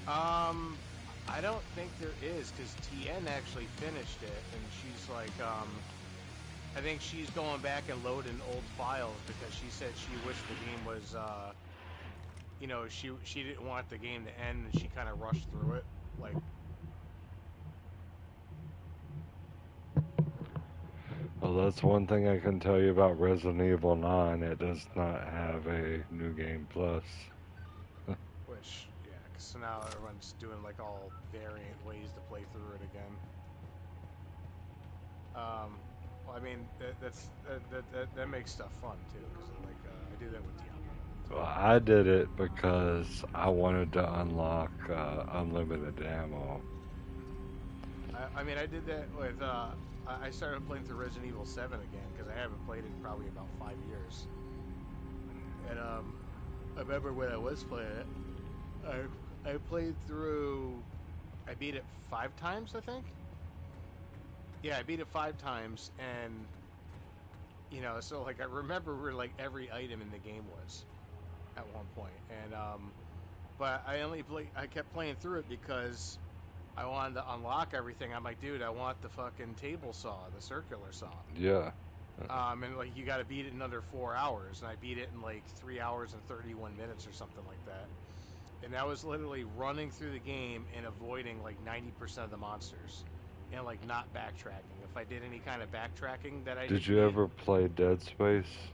Um, I don't think there is because TN actually finished it, and she's like, I think she's going back and loading old files because she said she wished the game was, she didn't want the game to end, and she kind of rushed through it. Like, Well, that's one thing I can tell you about Resident Evil 9. It does not have a New Game Plus. which, yeah, 'cause so now everyone's doing like all variant ways to play through it again. Well, I mean, that makes stuff fun too, because like I do that with Diablo. Well, I did it because I wanted to unlock unlimited ammo. I mean, I did that with I started playing through Resident Evil 7 again because I haven't played it in probably about 5 years. And I remember when I was playing it, I played through. I beat it 5 times, I think. Yeah, I beat it 5 times, and so like I remember where like every item in the game was at one point, and but I kept playing through it because I wanted to unlock everything. I'm like, dude, I want the fucking table saw, the circular saw. Yeah. And like you got to beat it in under 4 hours, and I beat it in like 3 hours and 31 minutes or something like that. And that was literally running through the game and avoiding like 90% of the monsters, and like not backtracking. If I did any kind of backtracking that I Did didn't you need, ever play Dead Space?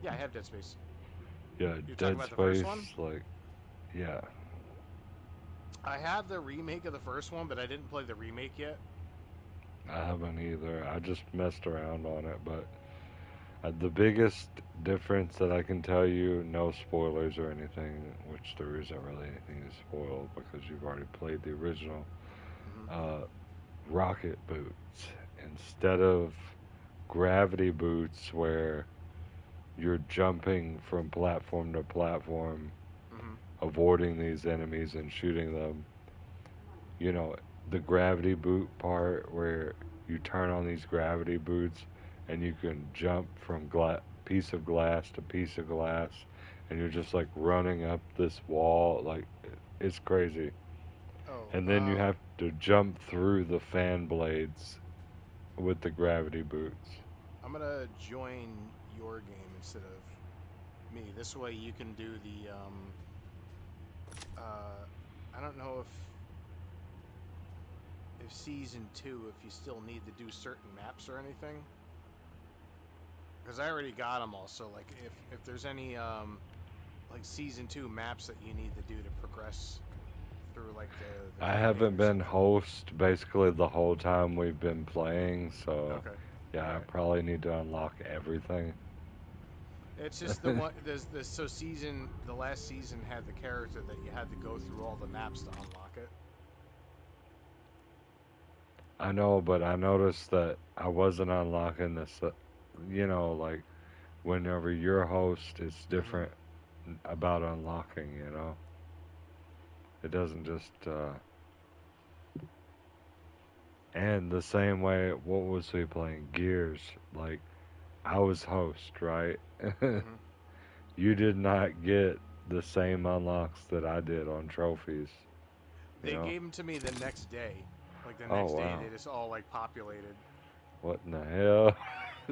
yeah, I have Dead Space. Yeah, You're talking Dead about the first Space, one? like, yeah. I have the remake of the first one, but I didn't play the remake yet. I haven't either. I just messed around on it, but the biggest difference that I can tell you, no spoilers or anything, which there isn't really anything to spoil because you've already played the original. Hmm. Uh, rocket boots instead of gravity boots where you're jumping from platform to platform, Hmm. avoiding these enemies and shooting them. You know, the gravity boot part where you turn on these gravity boots and you can jump from piece of glass to piece of glass and you're just like running up this wall like it's crazy. Oh, And then you have to jump through the fan blades with the gravity boots. I'm gonna join your game instead of me. This way you can do the uh I don't know if season 2 if you still need to do certain maps or anything because I already got them all. So like if there's any like season 2 maps that you need to do to progress through like the I campaign haven't or been something. host basically the whole time we've been playing, so Okay. All yeah, I right. probably need to unlock everything. It's just the one there's this so season the last season had the character that you had to go through all the maps to unlock it. I know, but I noticed that I wasn't unlocking this. Like whenever you're host, it's Hmm. different about unlocking. It doesn't just. And the same way, what was we playing? Gears. Like I was host, right? Hmm. You did not get the same unlocks that I did on trophies. You They know? gave them to me the next day. Like the Oh next day, wow. they just all like populated. What in the hell?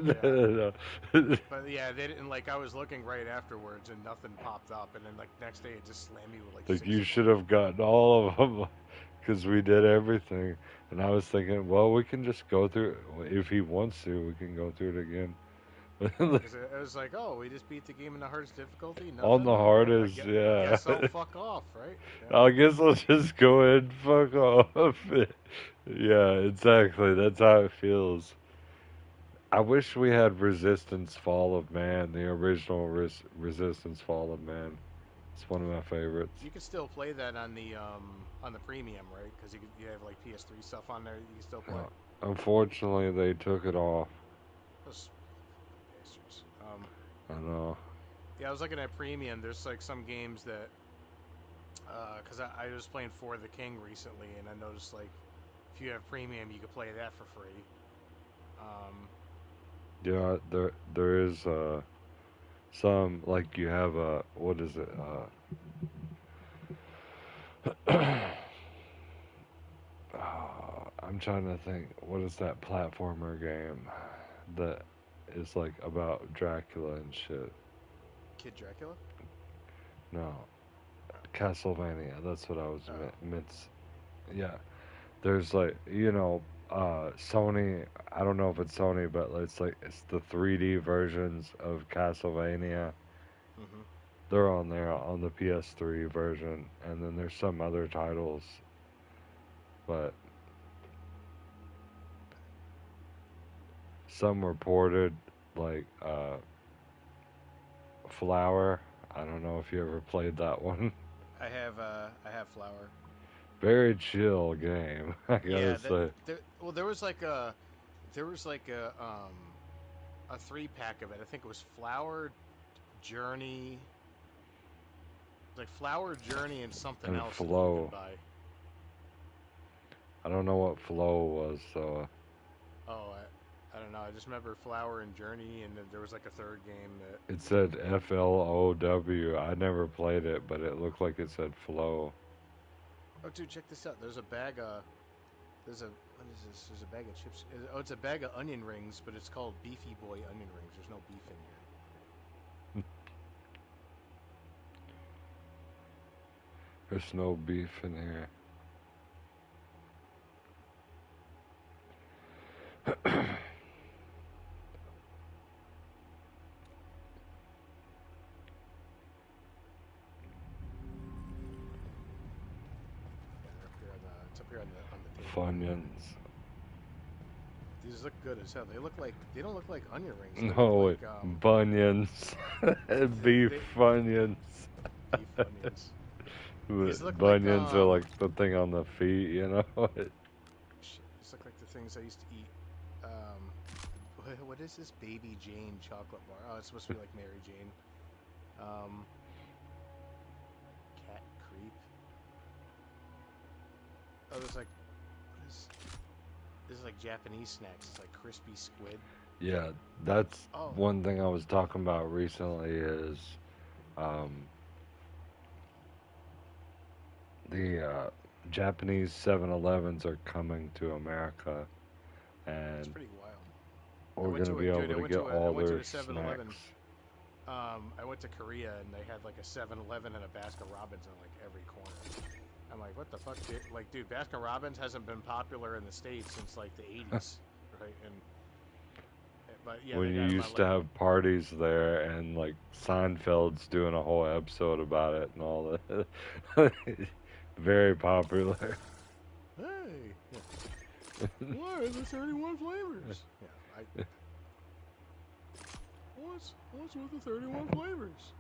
Yeah, No, no, no. but yeah, they didn't like. I was looking right afterwards, and nothing popped up. And then like next day, it just slammed me with like Like six you of should them. have gotten all of them because we did everything. And I was thinking, well, we can just go through. If he wants to, we can go through it Yeah, again. because it was like, oh, we just beat the game in the hardest difficulty. On the Nothing. All right, hardest, I yeah. guess I'll fuck off, right? Yeah. I guess I'll just go ahead and fuck off. Yeah, exactly. That's how it feels. I wish we had Resistance Fall of Man, the original Resistance Fall of Man. It's one of my favorites. You can still play that on the premium, right? Because you have like PS3 stuff on there. You can still play. Uh, Unfortunately, they took it off. Those fucking bastards. I know. Yeah, I was looking at premium. There's like some games that because I was playing For the King recently, and I noticed like if you have premium, you could play that for free. Um, Yeah, there is some like you have what is it? I'm trying to think. What is that platformer game that is like about Dracula and shit? Kid Dracula? No, Castlevania. That's what I was Oh. meant. Yeah, there's like Sony. I don't know if it's Sony, but it's the 3D versions of Castlevania. Mm-hmm. They're on there on the PS3 version, and then there's some other titles, but some were ported like Flower. I don't know if you ever played that one. I have Flower. Very chill game, I gotta Yeah, say. well, there was like a 3-pack of it. I think it was Flower, Journey, like Flower, Journey, and something And else that you could Flow. buy. I don't know what Flow was, so Oh, I don't know. I just remember Flower and Journey, and then there was like a third game that. it said FLOW. I never played it, but it looked like it said Flow. Oh, dude, check this out. There's a bag of. There's a what is this? There's a bag of chips. Oh, it's a bag of onion rings, but it's called Beefy Boy onion rings. There's no beef in here. There's no beef in here. Yeah, they're up here on the. It's up here on the table. Funyuns. These look good as hell. They don't look like onion rings. They look No, like bunions. Beef they funyuns. beef onions. These look like Bunions are like the thing on the feet, you know? shit, these look like the things I used to eat. What is this Baby Jane chocolate bar? Oh, it's supposed to be like Mary Jane. Um, Cat Creep. Oh, there's like what is this is like Japanese snacks. It's like crispy squid. Yeah, that's Oh, one thing I was talking about recently is um, the Japanese 7-Elevens are coming to America, that's and pretty wild. I we're went going to to be a able dude. to get I all went to their a 7-Eleven. snacks. I went to Korea and they had like a 7-Eleven and a Baskin Robbins in like every corner. I'm like, what the fuck, dude? Like, dude, Baskin Robbins hasn't been popular in the States since like the 80s, right? And but yeah, When they you got them on used to like have parties there, and like Seinfeld's doing a whole episode about it and all that. Very popular. hey, yeah. Why are there 31 flavors? Yeah, what's with the 31 flavors?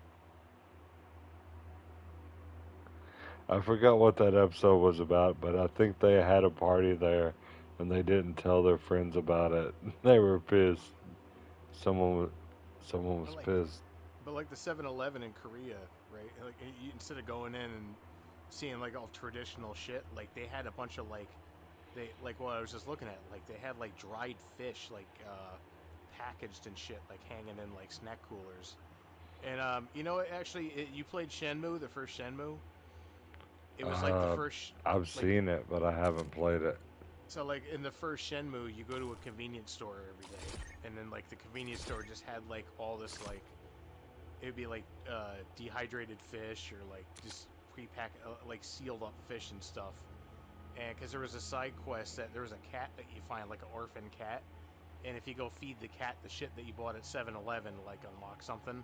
I forgot what that episode was about, but I think they had a party there, and they didn't tell their friends about it. They were pissed. Someone was, someone But was like, pissed. but like the 7-Eleven in Korea, right? Like instead of going in and seeing like all traditional shit, like they had a bunch of like they like what I was just looking at, like they had like dried fish like packaged and shit like hanging in like snack coolers. And you know what, actually you played Shenmue, the first Shenmue? It was like the Uh, first I've like seen it, but I haven't played it. so like in the first Shenmue, you go to a convenience store every day, and then like the convenience store just had like all this like it'd be like dehydrated fish or like just pre-pack like sealed up fish and stuff. And because there was a side quest that there was a cat that you find like an orphan cat, and if you go feed the cat the shit that you bought at 7-Eleven, like unlock something.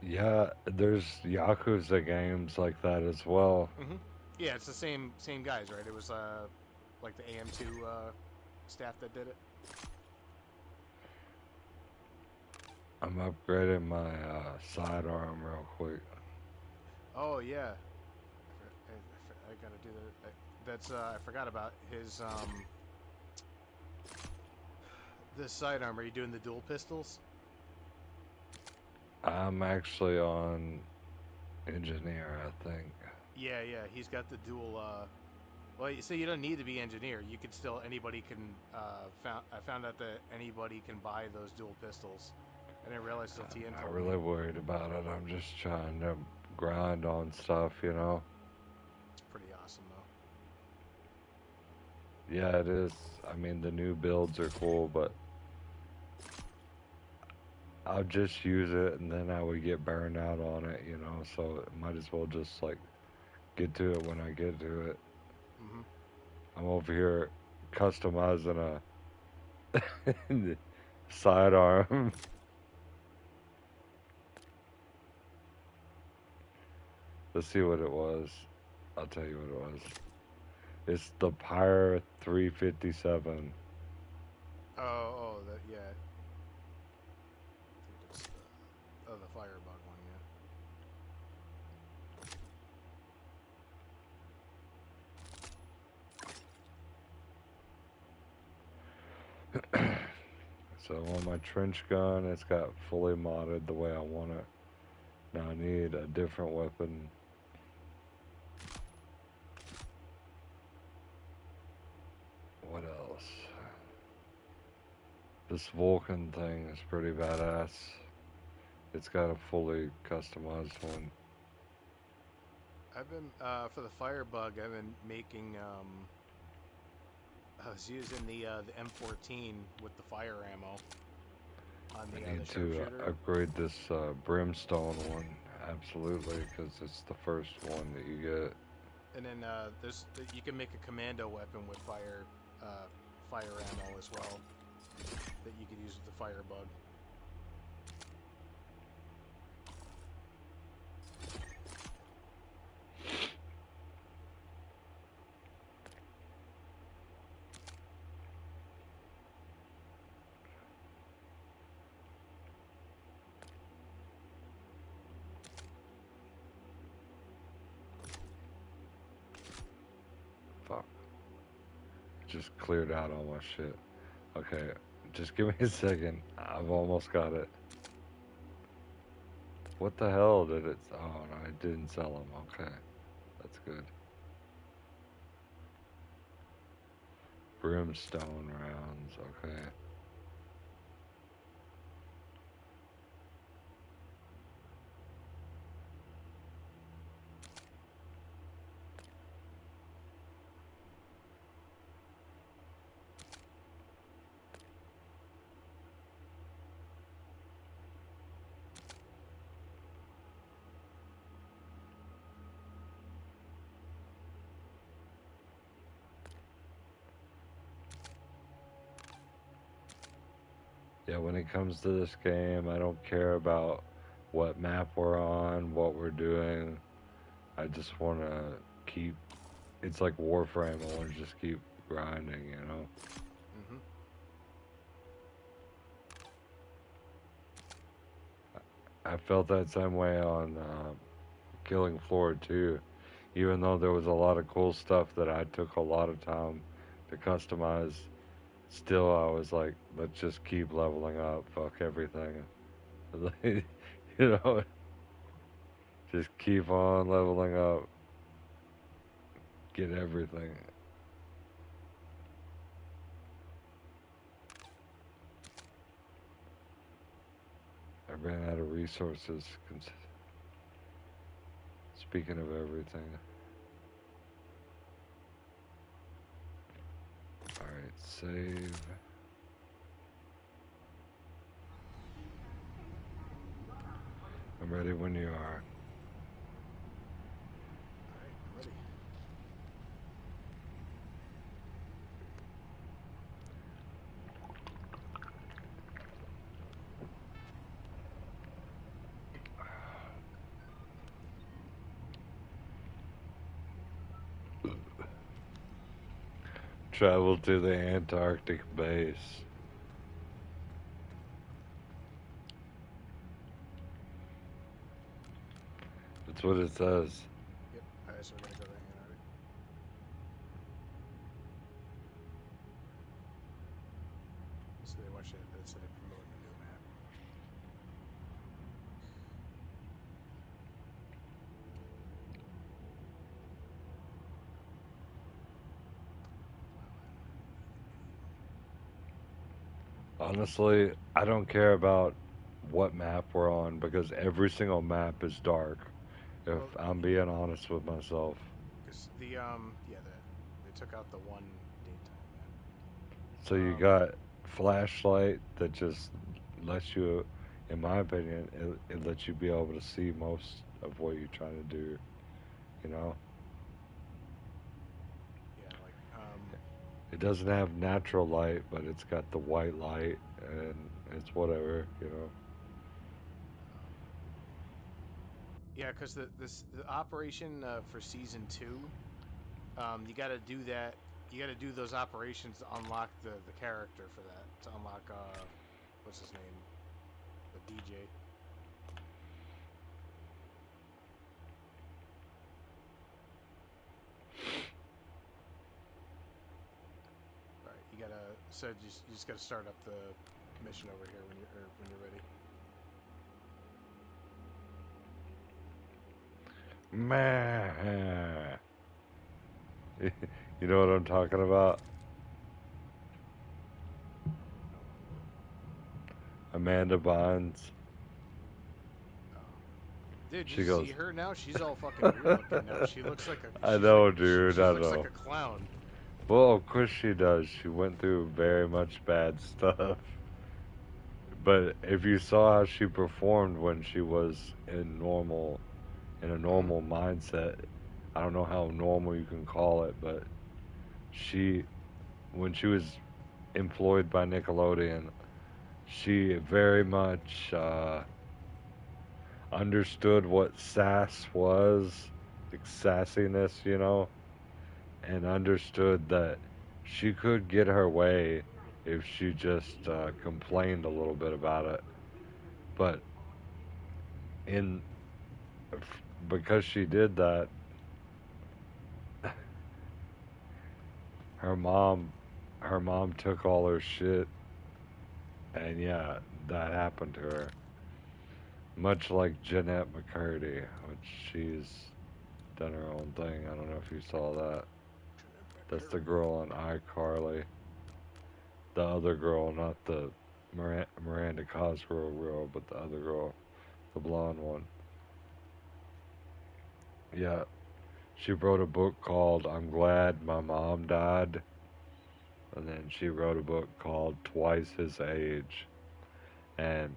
Yeah, there's Yakuza games like that as well. Hmm. Yeah, it's the same guys, right? It was like the AM2 staff that did it. I'm upgrading my sidearm real quick. Oh yeah, I gotta do that. That's I forgot about his this sidearm. Are you doing the dual pistols? I'm actually on engineer, I think. Yeah, yeah. He's got the dual. Well, you see, you don't need to be engineer. You could still anybody can. I found out that anybody can buy those dual pistols. I didn't realize till I'm Tien not told me. really worried about it. I'm just trying to grind on stuff, you know. It's pretty awesome though. Yeah, it is. I mean, the new builds are cool, but I'll just use it and then I would get burned out on it, you know. So might as well just like get to it when I get to it. Hmm. I'm over here customizing a sidearm. Let's see what it was. I'll tell you what it was. It's the Pyre 357. Oh, that yeah. I think it's the Firebug one. Yeah. So on my trench gun, it's got fully modded the way I want it. Now I need a different weapon. What else? This Vulcan thing is pretty badass. It's got a fully customized one. I've been for the Firebug. I've been making. I was using the M14 with the fire ammo on I the need to sharpshooter. upgrade this Brimstone one, absolutely, because it's the first one that you get. And then you can make a commando weapon with fire ammo as well that you could use with the Firebug. Fuck. Just cleared out all my shit. Okay, just give me a second. I've almost got it. What the hell did it? Oh no, I didn't sell them. Okay, that's good. Brimstone rounds. Okay. Yeah, when it comes to this game, I don't care about what map we're on, what we're doing. I just want to keep. It's like Warframe. I want to just keep grinding, you know. Hmm. I felt that same way on Killing Floor too. Even though there was a lot of cool stuff that I took a lot of time to customize, still I was like, let's just keep leveling up. Fuck everything. you know, just keep on leveling up. Get everything. I ran out of resources. Speaking of everything. Alright, save. I'm ready when you are. All right, I'm ready. Travel to the Antarctic base. That's what it says. Yep. All right, so we're gonna go to Antarctic. So they want you. So they're promoting a new map. Wow, I don't have any of them. Honestly, I don't care about what map we're on because every single map is dark. If Well, I'm being honest with myself. because yeah, they took out the one daytime. So you got flashlight that just lets you, in my opinion, it lets you be able to see most of what you're trying to do. You know, Yeah, like it doesn't have natural light, but it's got the white light, and it's whatever. You know. um, yeah, because the operation for season 2, you got to do that. You got to do those operations to unlock the character for that. To unlock what's his name, the DJ. Right. You just gotta start up the mission over here when you're ready. Man, you know what I'm talking about? Amanda Bynes. Oh. Dude, you She goes, see her now? She's all fucking weird looking now. I know, dude, She I looks like know. a clown. Well, of course she does. She went through very much bad stuff. But if you saw how she performed when she was in a Hmm. normal mindset, I don't know how normal you can call it, but she, when she was employed by Nickelodeon, she very much understood what sass was, like sassiness, you know, and understood that she could get her way if she just complained a little bit about it. But in because she did that, her mom her mom took all her shit, and yeah, that happened to her. Much like Jeanette McCurdy, which she's done her own thing. I don't know if you saw that. That's the girl on iCarly. The other girl, not the Miranda Cosgrove girl, but the other girl, the blonde one. Yeah, she wrote a book called I'm Glad My Mom Died. And then she wrote a book called Twice His Age. And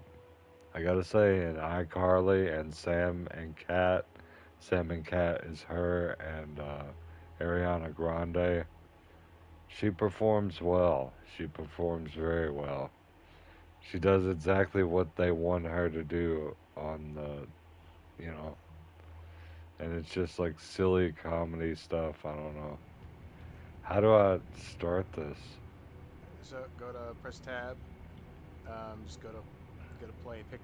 I gotta say, in iCarly and Sam and Cat is her and Ariana Grande. She performs well. She performs very well. She does exactly what they want her to do on you know, and it's just like silly comedy stuff. I don't know. How do I start this? So go to press tab. Just go to play. Pick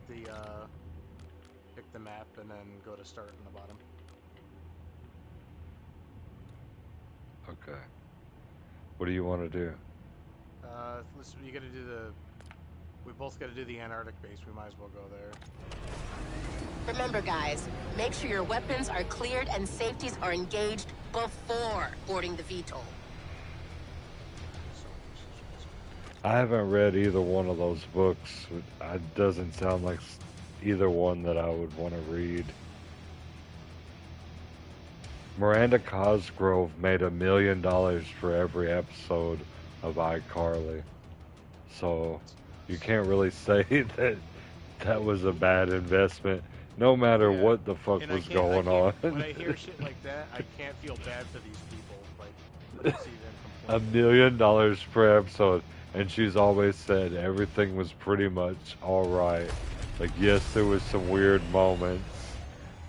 the map and then go to start in the bottom. Okay. What do you want to do? Listen, you got to do the. We both got to do the Antarctic base. We might as well go there. Remember, guys, make sure your weapons are cleared and safeties are engaged before boarding the VTOL. I haven't read either one of those books. It doesn't sound like either one that I would want to read. Miranda Cosgrove made $1 million for every episode of iCarly. So you can't really say that that was a bad investment, no matter Yeah, what the fuck and was going on. when I hear shit like that, I can't feel bad for these people. Like when I see them $1 complaining. million per episode, and she's always said everything was pretty much all right. Like, yes, there was some weird moments,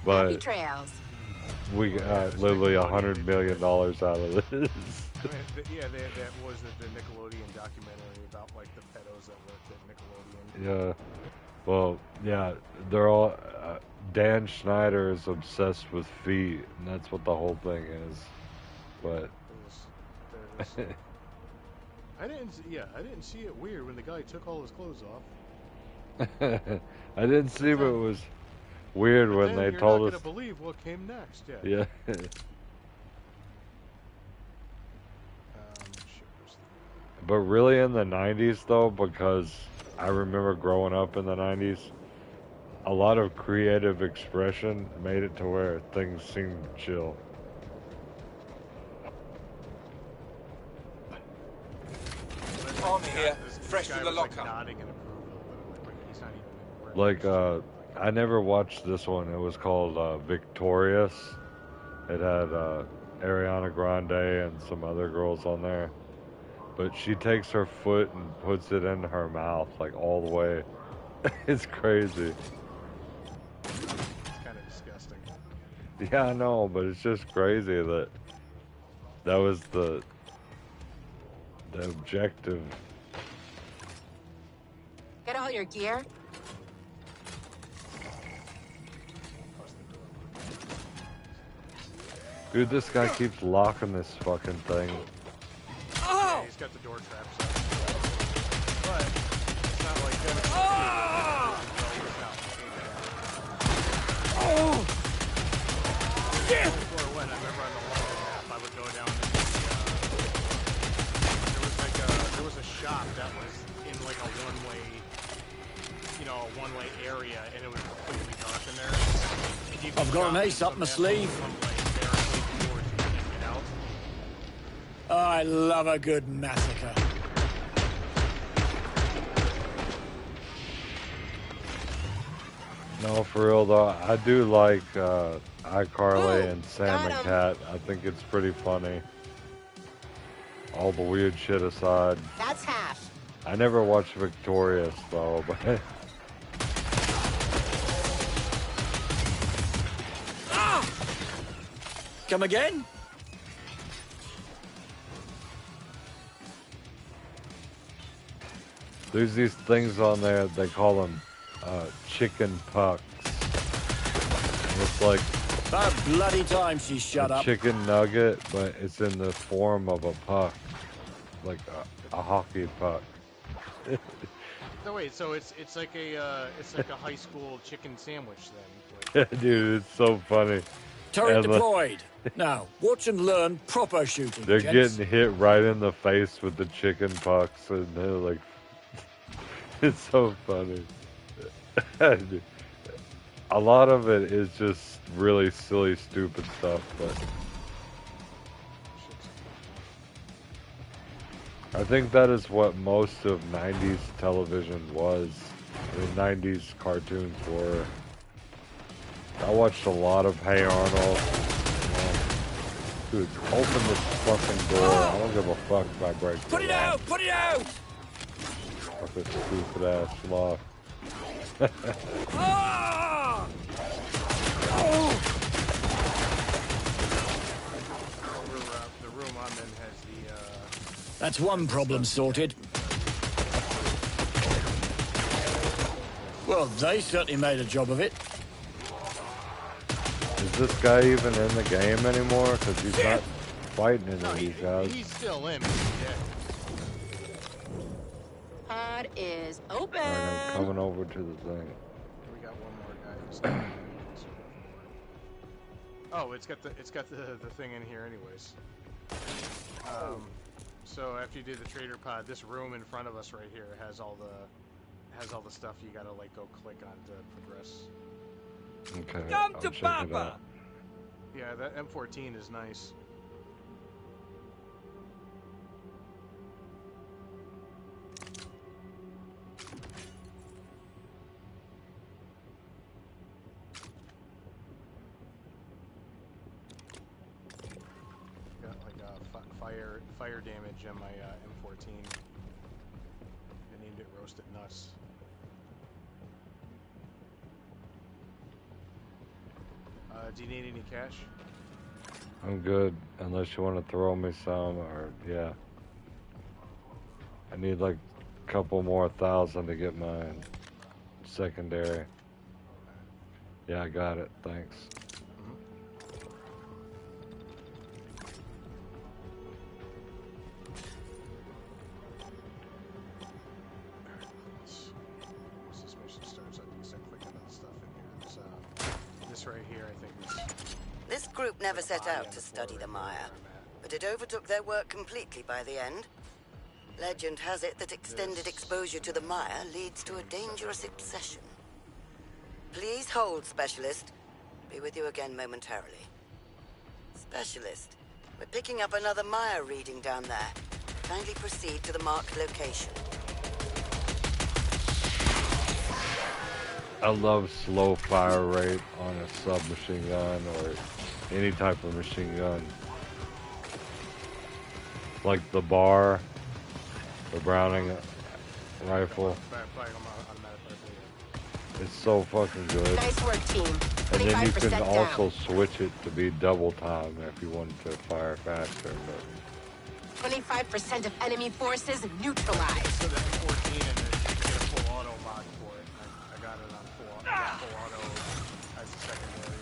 Happy but trails. we Well, yeah, got this literally Nickelodeon $100 did do million it. out of this. I mean, yeah, that was the Nickelodeon documentary about like the pedos that worked at Nickelodeon. Yeah. Well, yeah, they're all. Dan Schneider is obsessed with feet, and that's what the whole thing is. Yeah, But it was. I didn't see it weird when the guy took all his clothes off. I didn't see, But but it then, was weird but when then they you're not told gonna us. believe what came next. Yeah. Yeah. Shit, where's But really in the 90s, though, because I remember growing up in the 90s, a lot of creative expression made it to where things seemed chill. Army here, fresh guy from the was, like, lockup. nodding in approval, but he's not even Like, I never watched this one. It was called Victorious. It had Ariana Grande and some other girls on there. But she takes her foot and puts it in her mouth, like, all the way. It's crazy. It's kind of disgusting. Yeah, I know, but it's just crazy that that was the objective. Get all your gear? Dude, this guy keeps locking this fucking thing. Yeah, he's got the door traps up. But it's not like that. Before it went, I remember on the London map, I would go down and there was a shop that was in like a one-way, one-way area, and it was completely dark in there. And you could I've got an shop ace up some my massive sleeve. one-way barricade doors and you can't get out. I love a good massacre. No, for real though, I do like iCarly and Sam got and 'em. Cat. I think it's pretty funny. All the weird shit aside. That's half. I never watched Victorious though, but Come again? there's these things on there, they call them chicken pucks. And it's like About bloody time she shut a up. chicken nugget, but it's in the form of a puck. Like a hockey puck. No, wait, so it's like a high school chicken sandwich then. Like, Dude, it's so funny. Turret And the- deployed. Now, watch and learn proper shooting. They're gents. getting hit right in the face with the chicken pucks, and they're like, it's so funny. A lot of it is just really silly, stupid stuff, but I think that is what most of 90s television was. I mean, 90s cartoons were. I watched a lot of Hey Arnold. Dude, open this fucking door. I don't give a fuck if I break Put it out! Put it out! Fuck this stupid ass sloth. Ah! the room I'm in has the That's one problem sorted. Well, they certainly made a job of it. Is this guy even in the game anymore? Because he's not fighting any of these guys. he's still in. But he's dead. Pod is open. Alright, I'm coming over to the thing. We got one more guy. Who's still oh, it's got the thing in here anyways. So after you do the trader pod, this room in front of us right here has all the stuff you gotta like go click on to progress. Okay, Come I'll to check it Papa! out. Yeah, that M14 is nice. Got like fire damage on my M14. I named it Roasted Nuts. Do you need any cash? I'm good, unless you want to throw me some, or yeah. I need like a couple more thousand to get mine. Secondary. Yeah, I got it. Thanks. Once this mission starts, I can start clicking on stuff in here. There's, this right here, I think, is This group never set body out on to the floor study right the there Maya, where I'm but it overtook their work completely by the end. Legend has it that extended This- exposure to the Maya leads to a dangerous obsession. Please hold, Specialist. Be with you again momentarily. Specialist, we're picking up another Maya reading down there. Kindly proceed to the marked location. I love slow fire rate on a submachine gun or any type of machine gun. Like the bar, the Browning rifle. It's so fucking good. Nice work, team. And then you can 25% also down. switch it to be double time if you wanted to fire faster. But 25% of enemy forces neutralized. So that 14 and then you get a full auto mod for it. I got it on full auto as a secondary.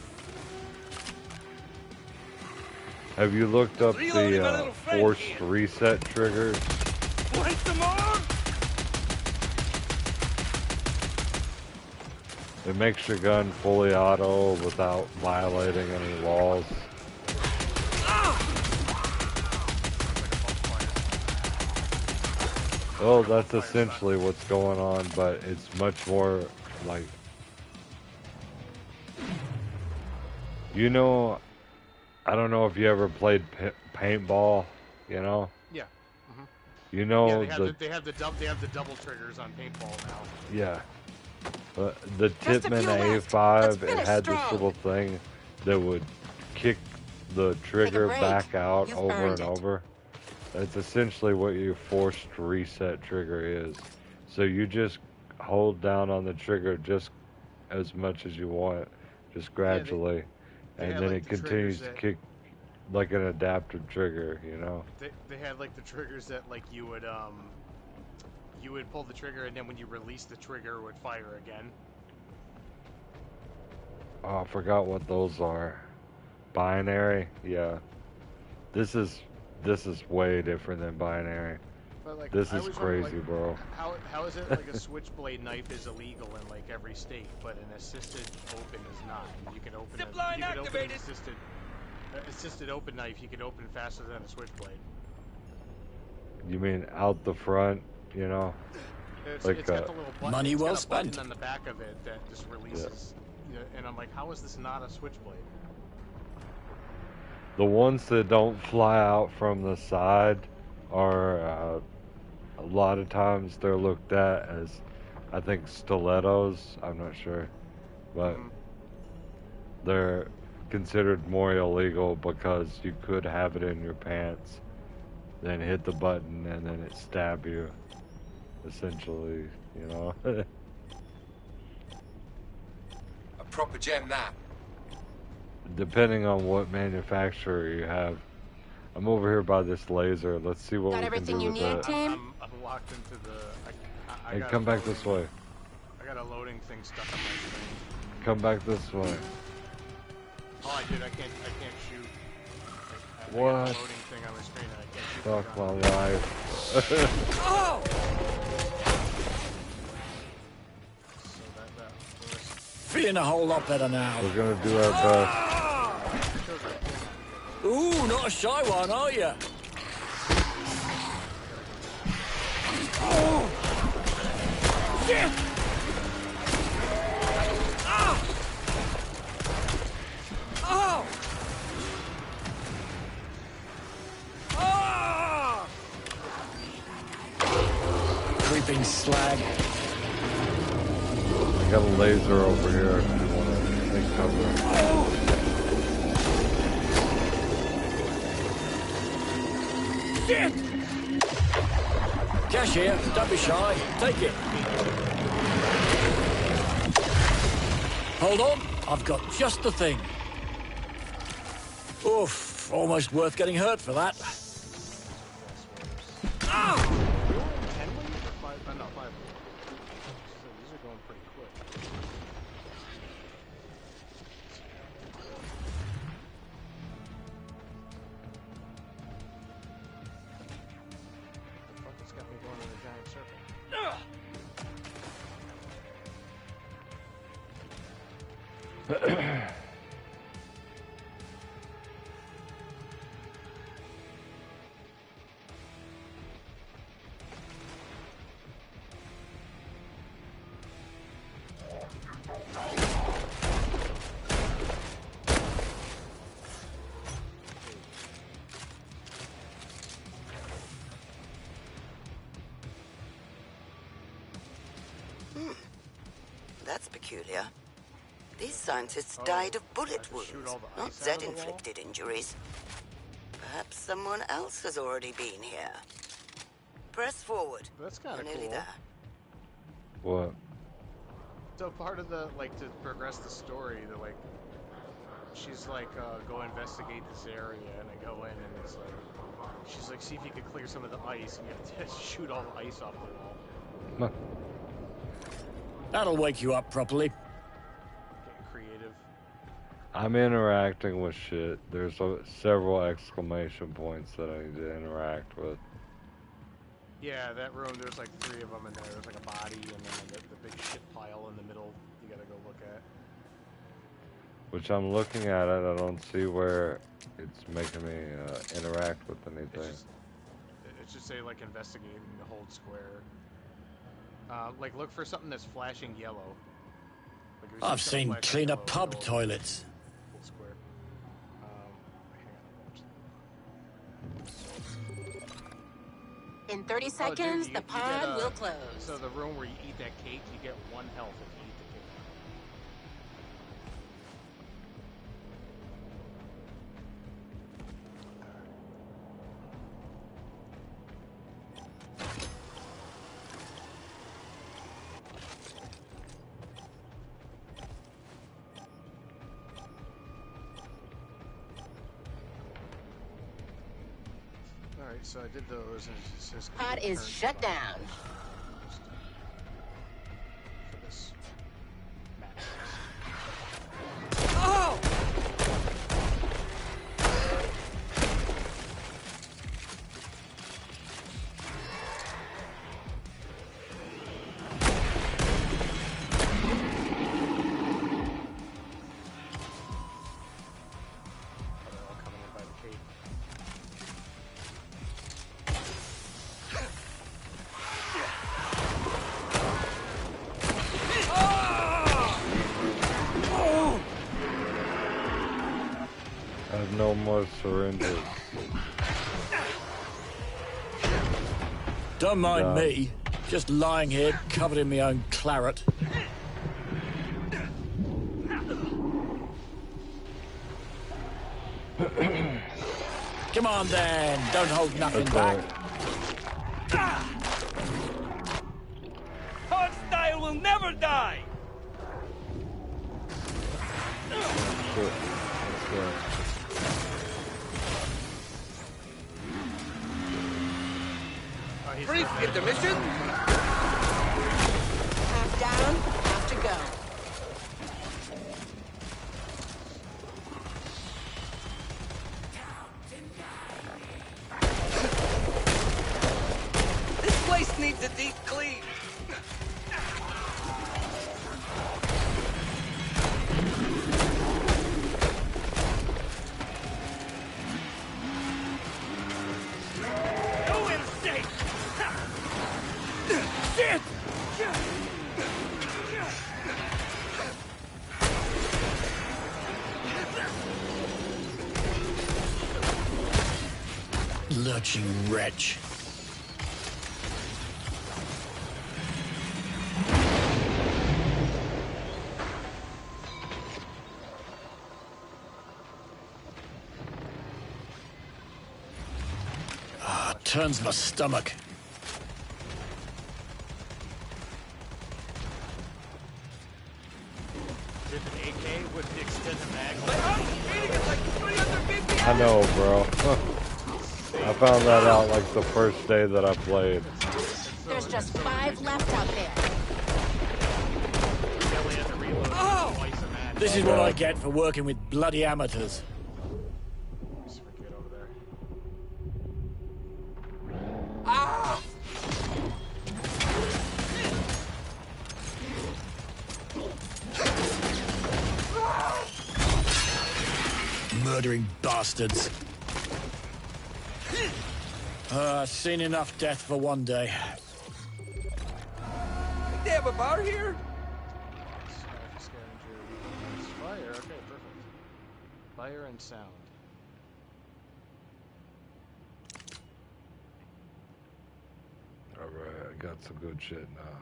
have you looked up the forced reset triggers? Want some more? It makes your gun fully auto without violating any laws. Well, that's essentially what's going on, but it's much more like, you know, I don't know if you ever played paintball, you know? Yeah. You know, Yeah, they have the double triggers on paintball now. yeah. The Just a Tippmann few left. A5, Let's it finish had this strong. little thing that would kick the trigger break. back out You've over earned and it. over. That's essentially what your forced reset trigger is. So you just hold down on the trigger just as much as you want, just gradually, they and had, then like, it the continues triggers to kick like an adaptive trigger, you know? They had like the triggers that like you would pull the trigger and then when you release the trigger it would fire again. Oh, I forgot what those are. Binary? Yeah. This is way different than binary. But like This I is always wonder, crazy, like, bro. how is it like a switchblade knife is illegal in like every state, but an assisted open is not? You can open Zip a, line you can open an activated. assisted open knife. You can open faster than a switchblade. You mean out the front, you know? It's Like, got the little button. money it's well got a button spent. on the back of it that just releases. Yeah, and I'm like, how is this not a switchblade? The ones that don't fly out from the side are, a lot of times they're looked at as, I think, stilettos. I'm not sure. But they're considered more illegal because you could have it in your pants, then hit the button, and then it stab you. Essentially, you know? A proper gem, that. Depending on what manufacturer you have. I'm over here by this laser. Let's see what Got we can everything do you with need, that. team? I'm locked into the. I Hey, got come a back loading- this way. I got a loading thing stuck on my screen. Come back this way. Oh, I can't shoot. I got What? a loading thing on my screen and I can't shoot. Fuck the my gun. life. Oh! So that was Feeling a whole lot better now. We're gonna do our best. Ooh, not a shy one, are you? Oh! Shit! Ah! Oh! Ah! Creeping slag. I got a laser over here if you wanna take cover. Shit! Cash here, don't be shy. Take it. Hold on, I've got just the thing. Oof, almost worth getting hurt for that. Ah! 10 waves or 5? No, 5 waves. These are going pretty quick. The fuck has got me going in a giant circle? that's peculiar. These scientists died of bullet wounds, not Zed-inflicted injuries. Perhaps someone else has already been here. Press forward. That's kind of You're nearly cool. there. What? So part of the, like, to progress the story, the, like, she's like, go investigate this area, and I go in, and it's like, she's like, see if you can clear some of the ice, and you have to shoot all the ice off the wall. That'll wake you up properly. Getting creative. I'm interacting with shit. There's several exclamation points that I need to interact with. Yeah, that room, there's like 3 of them in there. There's like a body, and then the big shit pile in the middle you gotta go look at. Which I'm looking at it, I don't see where it's making me interact with anything. It should say, like, investigating the hold square. Like, look for something that's flashing yellow. Like, if you I've see something seen flashing cleaner yellow, pub go toilets. hold square. In 30 Oh, seconds, dude, the pod will close. So the room where you eat that cake, you get 1 health if you eat the cake. Alright, so I did those, and it says Pod is turn shut spot. down. For this map. Oh! They're all coming in by the cake. I have no more syringes. Don't mind No. me. Just lying here, covered in my own claret. Come on then, don't hold nothing That's back. alright. Hostile will never die! Shit. Let's go. Oh, he's Brief right there. intermission! Half down, half to go. This place needs a deep clean. No mistake! Shit! Lurching wretch. Turns my stomach. With an AK with the extended mag. My arm's beating at like 350 I know, bro. I found that out like the first day that I played. There's just 5 left out there. You only have to reload twice a mag. This is what I get for working with bloody amateurs. Just forget over there. Murdering bastards. Seen enough death for one day. They have a bar here? Scavenger. Fire. Okay, perfect. Fire and sound. Alright, I got some good shit now.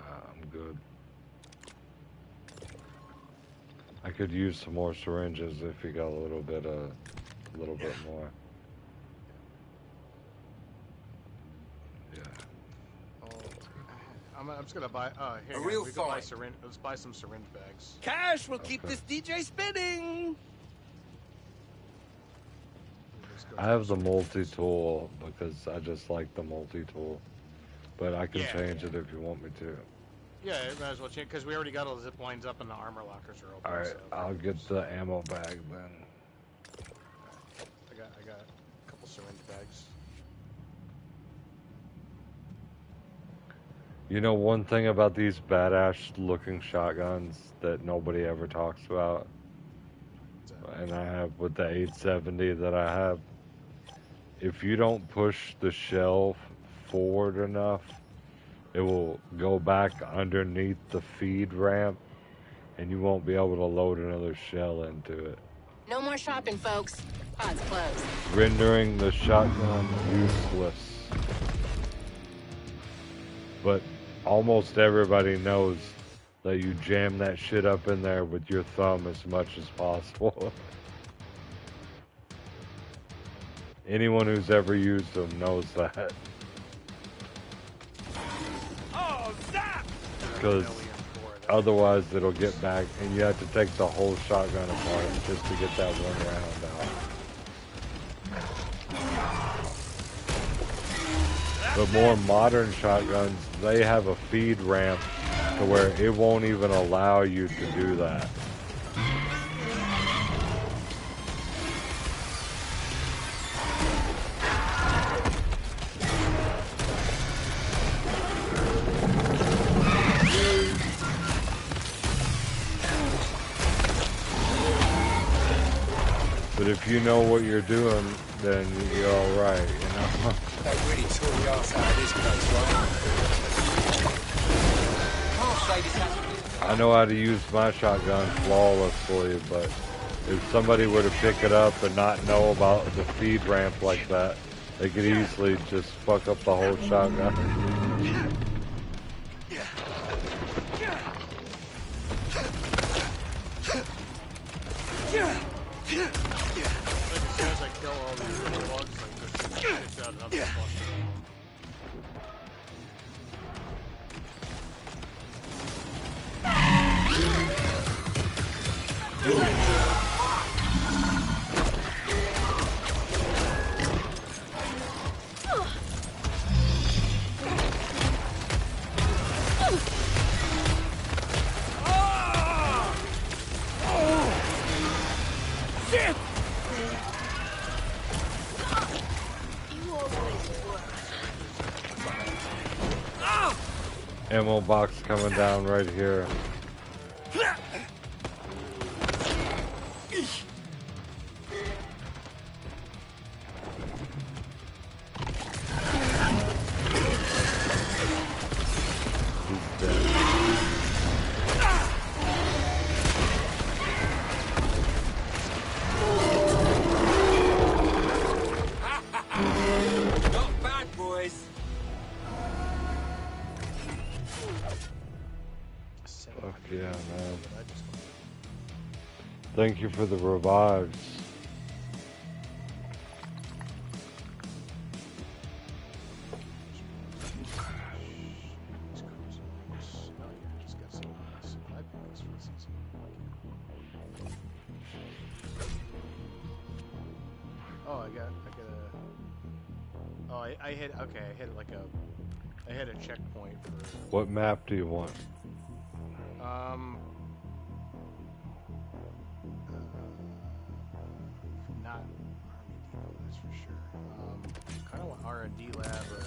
I'm good. I could use some more syringes if you got a little bit more. Yeah. Oh, I'm just gonna buy. Here, A guys, real we can buy find. syringe. Let's buy some syringe bags. Cash will keep this DJ spinning. Let's go I to have the syringe. multi-tool because I just like the multi-tool. But I can Yeah, change yeah. it if you want me to. Yeah, it might as well change because we already got all the zip lines up and the armor lockers are open. Alright, So I'll get the ammo bag then. I got a couple syringe bags. You know one thing about these badass looking shotguns that nobody ever talks about? And I have with the 870 that I have. If you don't push the shell forward enough, it will go back underneath the feed ramp and you won't be able to load another shell into it, No more shopping, folks. Pod's closed. rendering the shotgun useless. But almost everybody knows that you jam that shit up in there with your thumb as much as possible. Anyone who's ever used them knows that. Oh, zap! Because otherwise it'll get back and you have to take the whole shotgun apart just to get that one round out. The more modern shotguns, they have a feed ramp to where it won't even allow you to do that. But if you know what you're doing, then you're alright, you know? They really tore the arse out of this place, right? Can't say this hasn't been. I know how to use my shotgun flawlessly, but if somebody were to pick it up and not know about the feed ramp like that, they could easily just fuck up the whole shotgun. As soon as I kill all these little bugs, like this shits out another cluster. Shit! Ammo box coming down right here. He's dead. Not bad, boys. Fuck yeah, man. Thank you for the revives. Oh, I got a. Oh, I hit. Okay, I hit like a. I hit a checkpoint for. What map do you want? Not Army Depot, that's for sure. Kind of want R&D lab or.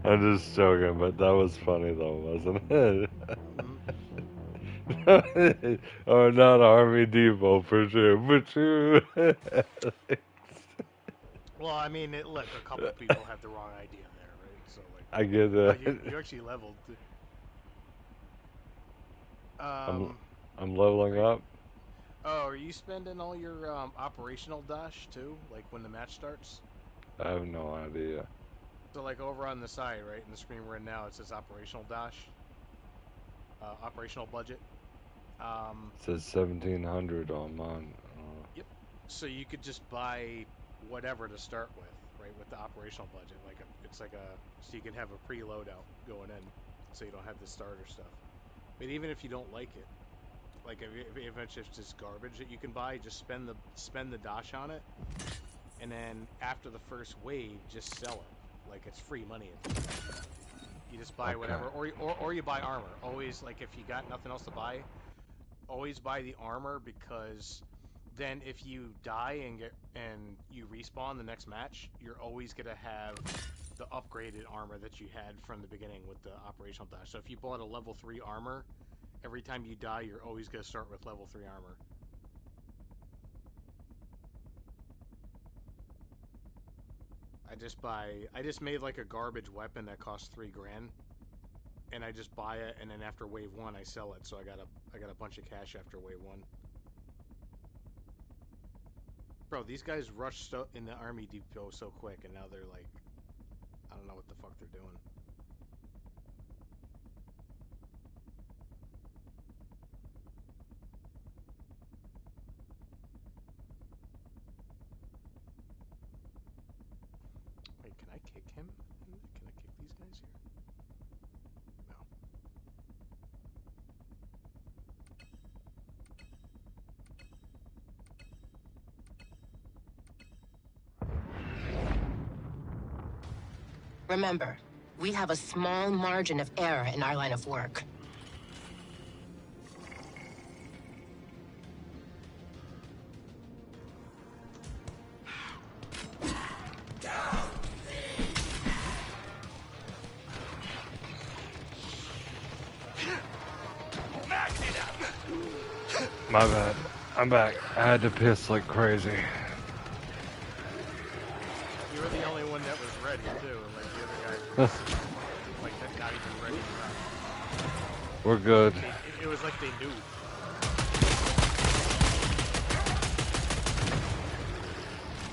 I'm just joking, but that was funny though, wasn't it? Or not Army Depot for sure, but true. Well, I mean, look, a couple people had the wrong idea there, right? So like. I get Oh, that. you actually leveled. I'm leveling up. Oh, are you spending all your operational dash too? Like when the match starts? I have no idea. So like over on the side, right in the screen we're in now, it says operational dash, operational budget. It says 1700 on mine. Yep. So you could just buy whatever to start with, right? With the operational budget, it's like a so you can have a pre-load out going in, so you don't have the starter stuff. But even if you don't like it, like if it's just garbage that you can buy, just spend the dash on it, and then after the first wave, just sell it. Like it's free money. You just buy whatever, or you buy armor. Always, like if you got nothing else to buy, always buy the armor, because then if you die and you respawn the next match, you're always gonna have the upgraded armor that you had from the beginning with the operational dash. So if you bought a level 3 armor, every time you die, you're always gonna start with level 3 armor. I just made like a garbage weapon that costs $3,000, and I just buy it, and then after wave 1 I sell it. So I got a bunch of cash after wave 1. Bro, these guys rushed in the army depot so quick, and now they're like, I don't know what the fuck they're doing. Wait, can I kick him? Can I kick these guys here? No. Remember, we have a small margin of error in our line of work. My bad. I'm back. I had to piss like crazy. You were the only one that was ready too, and like the other guys were just, like not even ready to run. We're good. It was like they knew.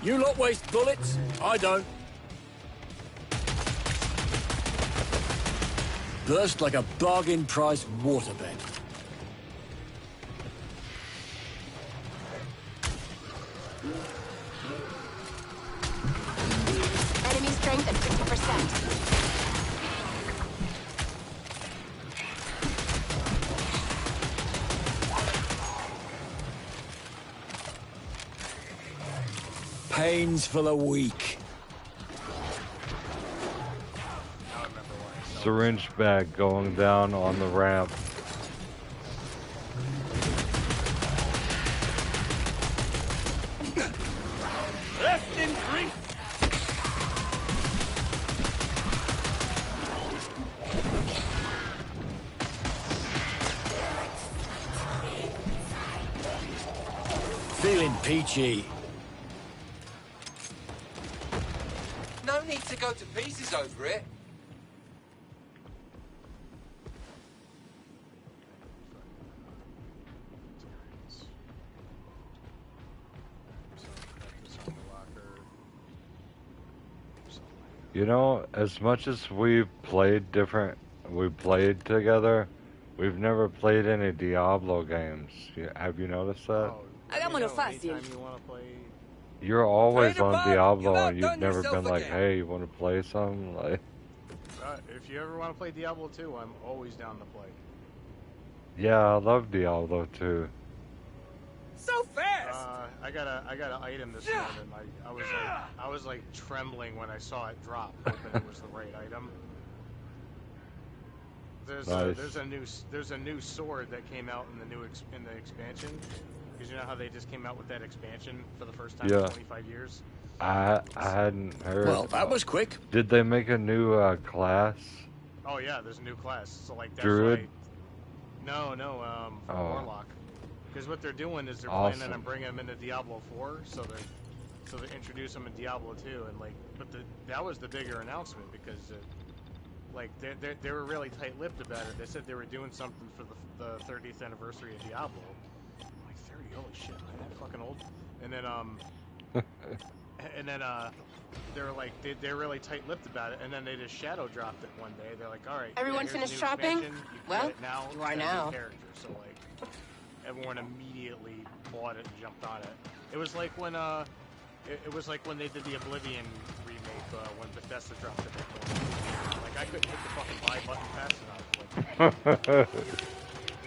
You lot waste bullets, I don't. Burst like a bargain price waterbed. Enemy strength at 50%. Pains for the weak. Syringe bag going down on the ramp. Rest in drink. Feeling peachy. No need to go to pieces over it. You know, as much as we've played together, we've never played any Diablo games. Have you noticed that? Hagámoslo fácil. You're always Trader on Bob, Diablo, you've and you've outdone never yourself been like, again. "Hey, you want to play some?" Like, If you ever want to play Diablo 2, I'm always down to play. yeah, I love Diablo too. So fast. I got an item this morning. I was like trembling when I saw it drop, hoping it was the right item. There's a new sword that came out in the expansion. Because you know how they just came out with that expansion for the first time in 25 years. I hadn't heard. Well, that was quick. Did they make a new class? Oh yeah, there's a new class. So like that's Druid? No, Oh. Warlock. Because what they're doing is they're Awesome. planning on bringing them into Diablo 4, so they introduce them in Diablo 2, and like, that was the bigger announcement because like they were really tight-lipped about it. They said they were doing something for the 30th anniversary of Diablo. I'm like 30, holy shit, man, that fucking old. And then And then they were like they're really tight-lipped about it, and then they just shadow dropped it one day. They're like, all right, Everyone here's the finished new shopping? expansion. You can Well, get it now. you are It's got a new now. character. So like everyone immediately bought it and jumped on it. It was like when it was like when they did the Oblivion remake when Bethesda dropped it. Like I couldn't hit the fucking buy button fast enough.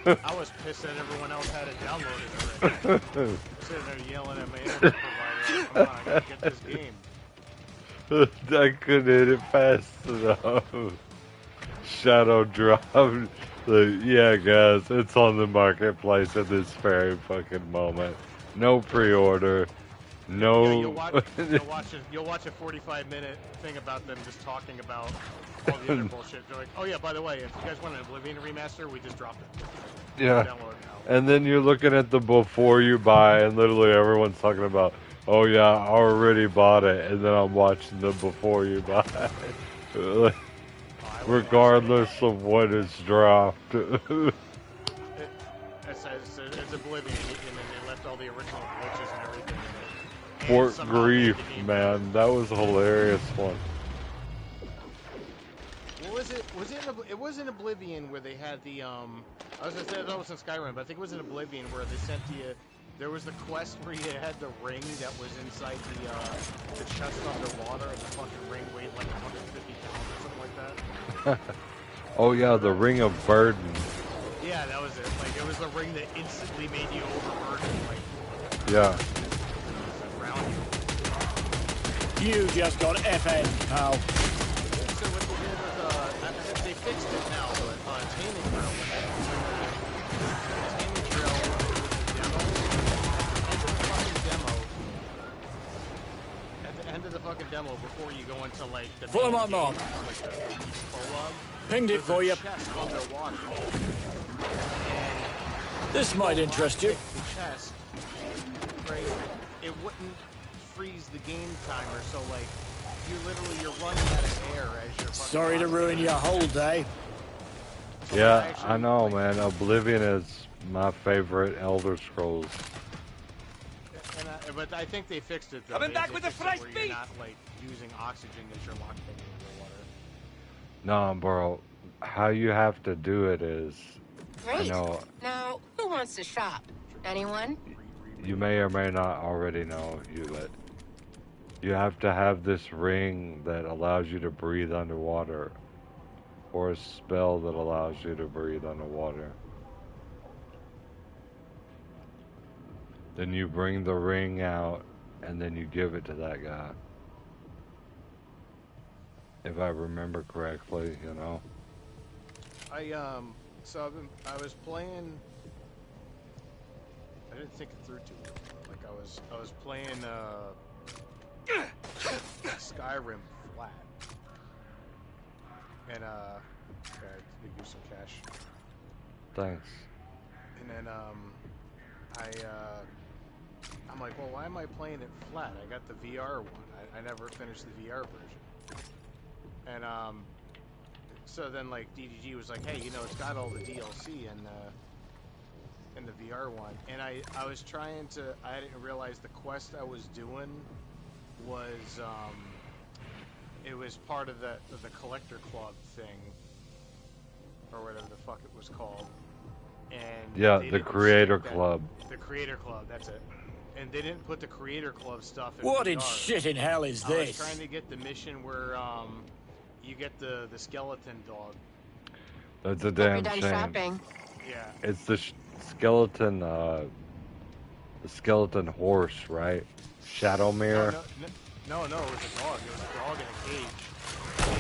Like, I was pissed that everyone else had it downloaded already. Sitting there yelling at my internet provider, come on, I gotta get this game. I couldn't hit it fast enough. Shadow drop. Like, yeah, guys, it's on the marketplace at this very fucking moment. No pre-order. No. Yeah, you'll watch a 45-minute thing about them just talking about all the other bullshit. They're like, oh yeah, by the way, if you guys want an Oblivion remaster, we just dropped it. Yeah. Download it now. And then you're looking at the before you buy, and literally everyone's talking about, oh yeah, I already bought it, and then I'm watching the before you buy. Regardless of what is dropped. It's Oblivion, and then they left all the original glitches and everything in it. Fort Grief, man, that was a hilarious one. What was it? It was in Oblivion where they had the I was gonna say that was in Skyrim, but I think it was in Oblivion where they sent you. There was the quest where you had the ring that was inside the chest underwater, and the fucking ring weighed like 150 pounds or something like that. Oh yeah, the Ring of Burden. Yeah, that was it. Like it was the ring that instantly made you overburdened. Like Yeah. around you. You just got FN, pal. So what they did was, I think they fixed it now, but Taming Drill, Taming Drill was a demo. At the end of the fucking demo, before you go into like the Follow my main mark. game, like the prologue, Pinged it there's for a you. chest underwater. This might interest you. The chest, right? It wouldn't freeze the game timer, so like you're running out of air as you're fucking Sorry to ruin your whole day. So Yeah, actually, I know, like, man. Oblivion is my favorite Elder Scrolls. But I think they fixed it though. Coming They back did with a fix it fresh where beat. You're not like using oxygen as you're locked in underwater. No, bro. How you have to do it is, Great. you know, Now, who wants to shop? Anyone? you may or may not already know, but you have to have this ring that allows you to breathe underwater, or a spell that allows you to breathe underwater. Then you bring the ring out, and then you give it to that guy. If I remember correctly, you know. So I was playing. I didn't think it through too well. Like I was playing Skyrim flat, and okay, give you some cash. Thanks. And then I'm like, well, why am I playing it flat? I got the VR one. I never finished the VR version. And so then like DDG was like, hey, you know, it's got all the DLC in the VR one. And I was trying to, I didn't realize the quest I was doing was it was part of the collector club thing, or whatever the fuck it was called. And Yeah, they the didn't Creator stick that- Club. The Creator Club, that's it. And they didn't put the Creator Club stuff in What VR. in shit in hell is I was this? trying to get the mission where you get the skeleton dog. That's a Hope you're damn done shame. shopping. Yeah. It's the skeleton, the skeleton horse, right? Shadowmere. No, it was a dog. It was a dog in a cage.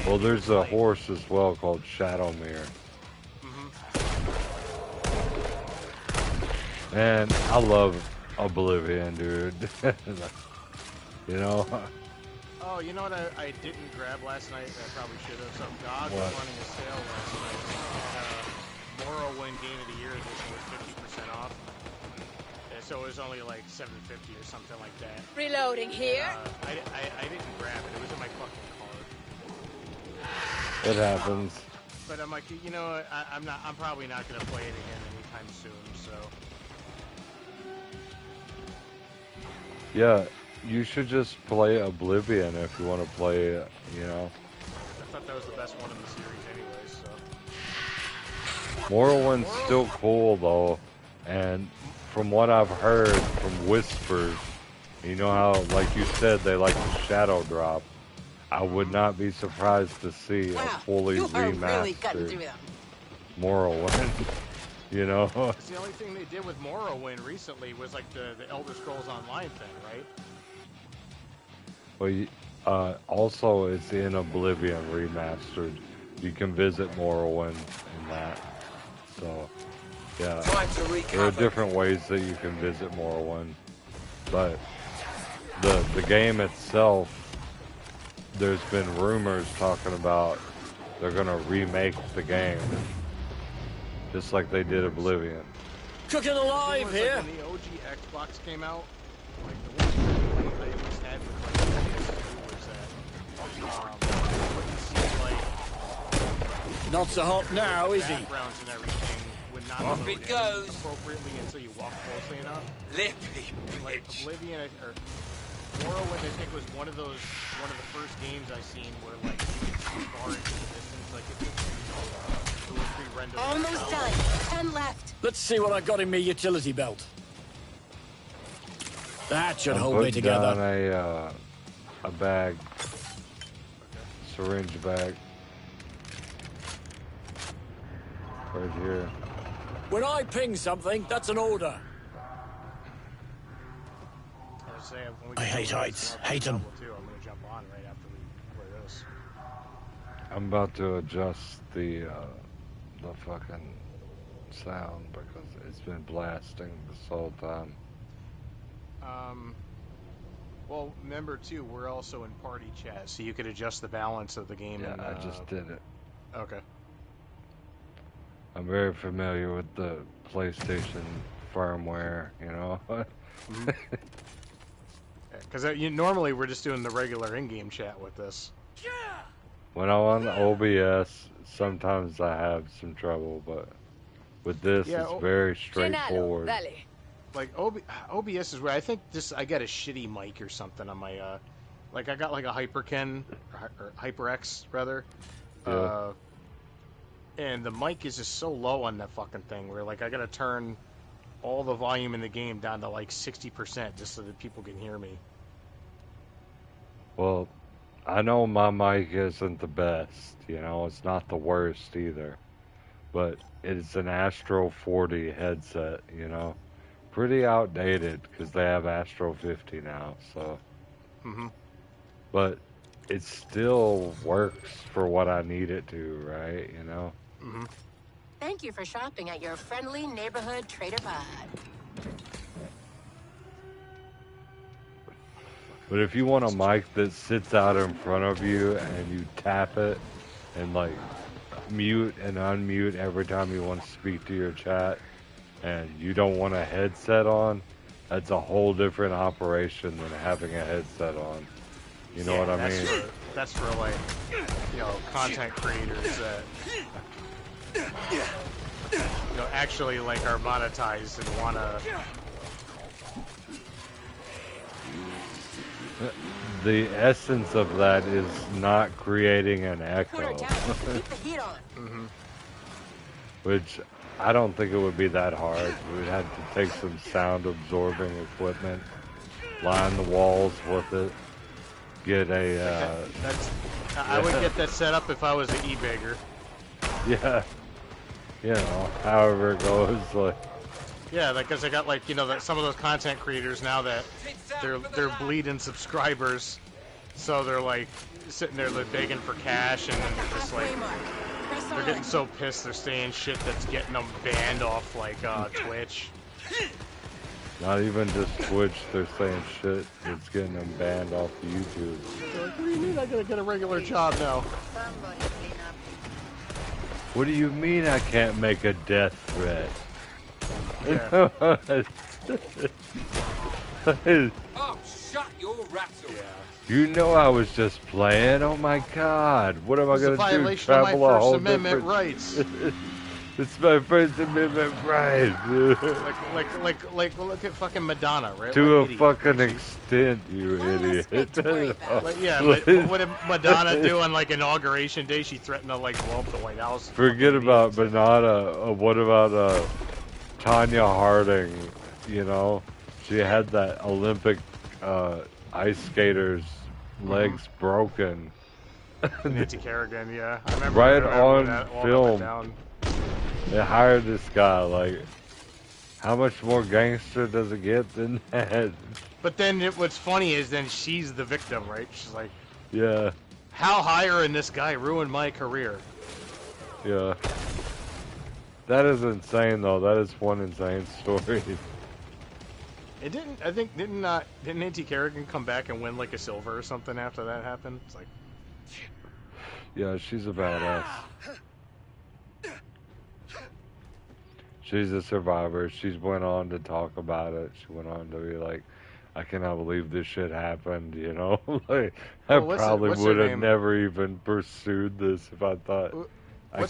Well, there's a horse as well called Shadowmere. And I love Oblivion, dude. You know? Oh, you know what I didn't grab last night that I probably should have? So GOG was What? running a sale last night. Morrowind Game of the Year edition was 50% off. And so it was only like $7.50 or something like that. Reloading here. I didn't grab it. It was in my fucking car. It happens. But I'm like, you know, I'm probably not gonna play it again anytime soon. So Yeah, You should just play Oblivion if you want to play it, you know. I thought that was the best one in the series anyways, so. Morrowind's still cool though, and from what I've heard from whispers, you know how, like you said, they like the shadow drop. I would not be surprised to see a fully remastered Morrowind. You know? It's the only thing they did with Morrowind recently was like the Elder Scrolls Online thing, right? Well, also it's in Oblivion remastered. You can visit Morrowind in that. So, yeah. There are different ways that you can visit Morrowind. But the game itself, there's been rumors talking about they're going to remake the game. Just like they did Oblivion. Cooking alive here! Like when the OG Xbox came out, like the one complaint I at least had with like the PS2 was that what you see like not so hot now, is he? Backgrounds and everything would not Off load it goes. appropriately until you walk closely enough. Lippy Like bitch. Oblivion or Morrowind, I think was one of the first games I seen where like you could see far into the distance, like it was pre-rendered. Almost done. 10 left. Let's see what I got in my utility belt. That should hold me Put together. down a bag, syringe bag, right here. When I ping something, that's an order. I hate heights. Hate them. I'm gonna jump on right after we play this. I'm about to adjust the fucking sound because it's been blasting this whole time. Well, remember too, we're also in party chat, so you could adjust the balance of the game. Yeah, and, I just did it. Okay. I'm very familiar with the PlayStation firmware, you know. Because normally we're just doing the regular in-game chat with this. When I'm on OBS, sometimes I have some trouble, but with this, it's very straightforward. Like OBS is where I think I got a shitty mic or something on my like I got like a HyperKen or HyperX rather. Yeah. And the mic is just so low on that fucking thing where like I gotta turn all the volume in the game down to like 60% just so that people can hear me. Well, I know my mic isn't the best, you know, it's not the worst either, but it's an Astro 40 headset, you know, pretty outdated because they have Astro 50 now, so. But it still works for what I need it to, right, you know? Thank you for shopping at your friendly neighborhood Trader Pod. But if you want a mic that sits out in front of you and you tap it and like mute and unmute every time you want to speak to your chat and you don't want a headset on, that's a whole different operation than having a headset on. You know what I mean? That's for like, you know, content creators that, you know, actually like are monetized and want to. The essence of that is not creating an echo. Keep the heat on. Which I don't think it would be that hard. We'd have to take some sound absorbing equipment, line the walls with it, get a I would get that set up if I was an e-bagger. Yeah. You know, however it goes, like. Yeah, like, cause I got like, you know, that some of those content creators now that they're bleeding subscribers, so they're like sitting there like, begging for cash, and then they're just like, they're getting so pissed they're saying shit that's getting them banned off like Twitch. Not even just Twitch, they're saying shit that's getting them banned off YouTube. They're like, what do you mean I gotta get a regular job now? What do you mean I can't make a death threat? Yeah. Oh, shut your rattle. Yeah. You know I was just playing. Oh my God! What am I It's a gonna do? violation of my Travel a First whole Amendment different... rights. It's my First Amendment right. like look at fucking Madonna, right? To Like, a idiot. fucking extent, you idiot. Like, yeah, but what did Madonna do on like inauguration day? She threatened to like blow up the White House. Forget about Madonna. What about Tanya Harding? You know, she had that Olympic ice skater's legs broken. Nancy Kerrigan, yeah. I remember Right when on that all film. went down. They hired this guy. Like, how much more gangster does it get than that? But then what's funny is then she's the victim, right? She's like, Yeah, how hiring this guy ruined my career. yeah. That is insane, though. That is one insane story. It didn't. I think didn't Nancy Kerrigan come back and win like a silver or something after that happened? It's like, Yeah, she's a badass. She's a survivor. She's went on to talk about it. She went on to be like, I cannot believe this shit happened, you know? Like, I what's her probably would have name? never even pursued this if I thought. what's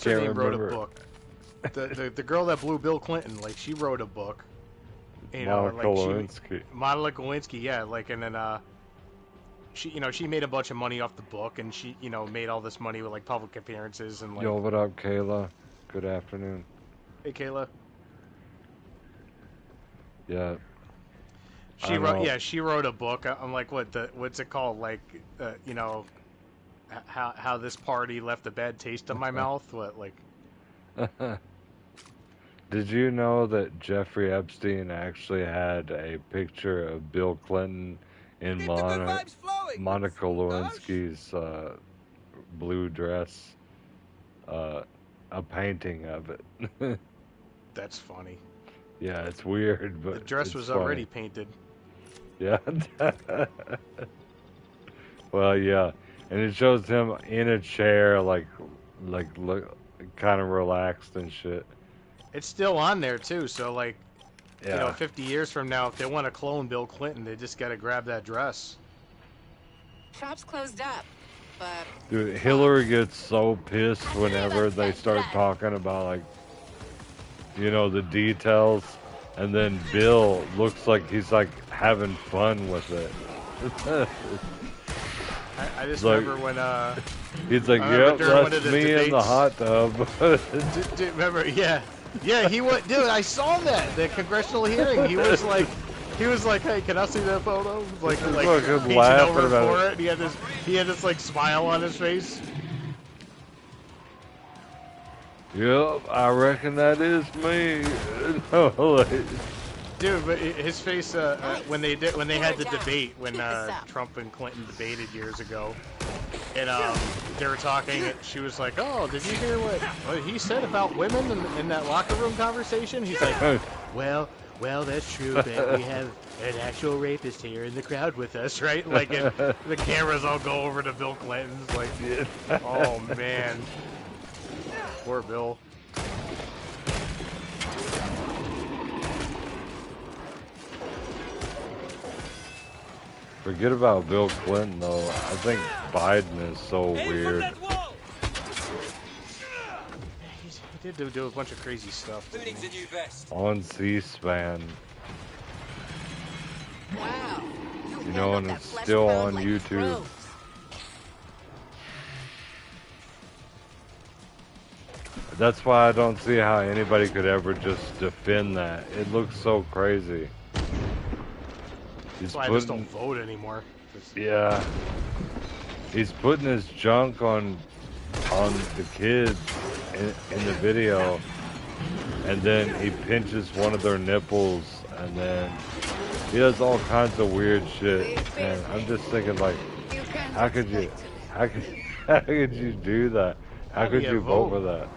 I her can't name remember. wrote a book? The girl that blew Bill Clinton, like she wrote a book. You know, Monica like Lewinsky. Monica Lewinsky, yeah, like, and then she made a bunch of money off the book, and she made all this money with like public appearances and like. Yo, what up, Kayla? Good afternoon. Hey, Kayla. Yeah. She I wrote, know. yeah, she wrote a book. I'm like, what's it called? Like, how this party left a bad taste in my mouth? What, like? Did you know that Jeffrey Epstein actually had a picture of Bill Clinton in Monica Lewinsky's blue dress? A painting of it. That's funny. Yeah, it's weird, but The dress it's was funny. already painted. Yeah. Well, yeah, and it shows him in a chair, like look, kind of relaxed and shit. It's still on there too. So like, Yeah. 50 years from now, if they want to clone Bill Clinton, they just got to grab that dress. Shop's closed up, but Dude, Hillary gets so pissed whenever they start talking about, like, the details, and then Bill looks like he's, like, having fun with it. I just Like- remember when He's like, I remember yep, during one that's of the me in the debates- hot tub. remember, yeah, he was, dude. I saw that the congressional hearing. He was like, hey, can I see that photo? Like fucking reaching laughing over about for it. it. He had this like smile on his face. Yep, I reckon that is me. Dude, but his face when they had the debate when Trump and Clinton debated years ago, and they were talking. She was like, "Oh, did you hear what he said about women in that locker room conversation?" He's like, "Well, that's true, but we have an actual rapist here in the crowd with us, right?" Like, and the cameras all go over to Bill Clinton's. Like, oh man, poor Bill. Forget about Bill Clinton, though. I think Biden is so weird. He did do a bunch of crazy stuff. Who needs a new vest? On C-SPAN, wow. and it's still on YouTube. That's why I don't see how anybody could ever just defend that. It looks so crazy. That's why I just don't vote anymore. Yeah. He's putting his junk on the kids in the video, and then he pinches one of their nipples, and then he does all kinds of weird shit. And I'm just thinking, like, how could you do that? How could you vote for that?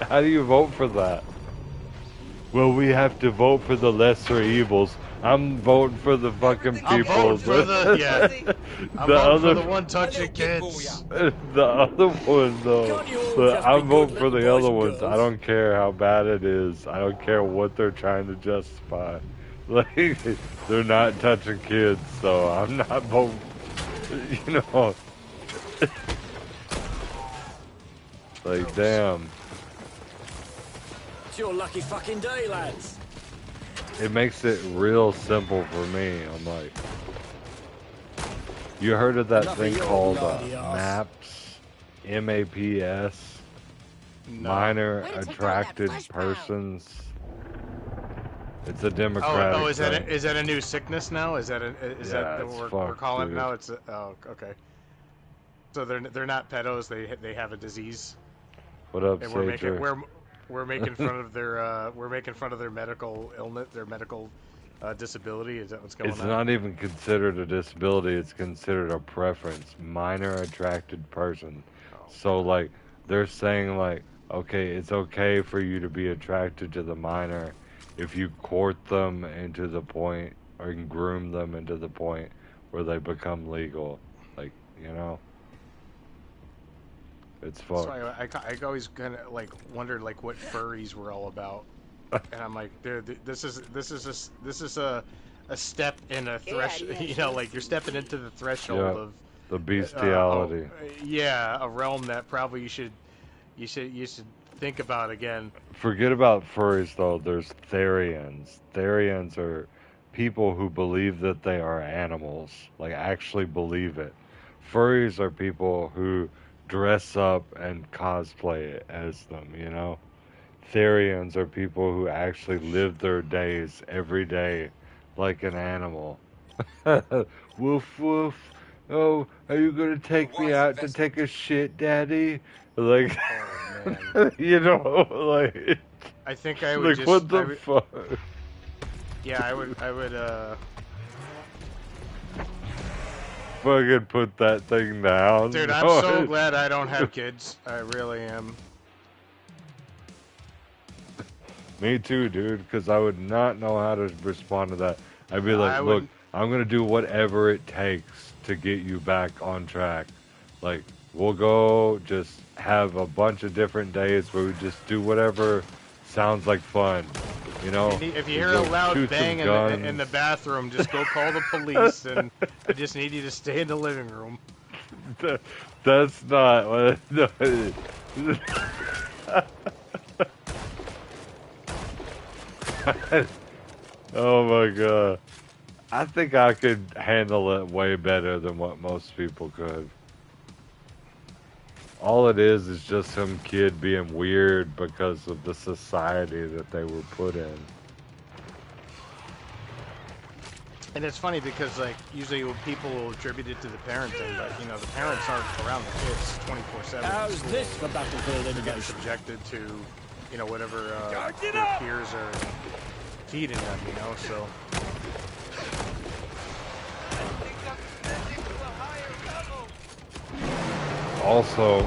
How do you vote for that? Well, we have to vote for the lesser evils. I'm voting for the fucking people. I'm voting for the I'm voting for the one touching kids. The other one, though. But I'm voting for the other ones. I don't care how bad it is. I don't care what they're trying to justify. Like, they're not touching kids, so I'm not voting. Like, damn. It's your lucky fucking day, lads. It makes it real simple for me. I'm like, you heard of that Enough thing of your called bloody arse. MAPS? MAPS? No. Minor Way to take all that attracted flesh pound. persons. It's a democratic Oh, is thing. that a new sickness now? Is that Yeah, that it's we're fucked, calling it dude. now? It's oh, okay. So they're not pedos. They have a disease, What up, and we're Sager? making fun of their medical illness, their medical disability. Is that what's going It's on? not even considered a disability, it's considered a preference. Minor attracted person. So, like, they're saying, like, okay, it's okay for you to be attracted to the minor if you court them into the point, or you groom them into the point where they become legal. Like, you know? It's fucked. So I always kind of like wondered like what furries were all about, and I'm like, dude, this is a step in a threshold. You know, like you're stepping into the threshold Yeah, of the bestiality. yeah, a realm that probably you should think about again. Forget about furries, though. There's Therians. Therians are people who believe that they are animals, like actually believe it. Furries are people who dress up and cosplay it as them, you know? Therians are people who actually live their days every day like an animal. Woof woof. Oh, are you gonna take me out to take a shit, Daddy? Like, Oh man, you know, like, I think I would like what the fuck? yeah, I would Fucking put that thing down. dude, I'm so glad I don't have kids. I really am. Me too, dude, because I would not know how to respond to that. I'd be like, I look, would- I'm going to do whatever it takes to get you back on track. Like, we'll go just have a bunch of different days where we just do whatever sounds like fun. You know? If you We hear a go loud shoot some bang in guns. the bathroom, just go call the police, and I just need you to stay in the living room. That's not what. No. Oh my god. I think I could handle it way better than what most people could. All it is just some kid being weird because of the society that they were put in. And it's funny because, like, usually people will attribute it to the parenting, but, you know, the parents aren't around the kids 24/7. How's this for battlefield They're getting innovation? subjected to, you know, whatever Charge it their up! peers are feeding them, you know, so... Also,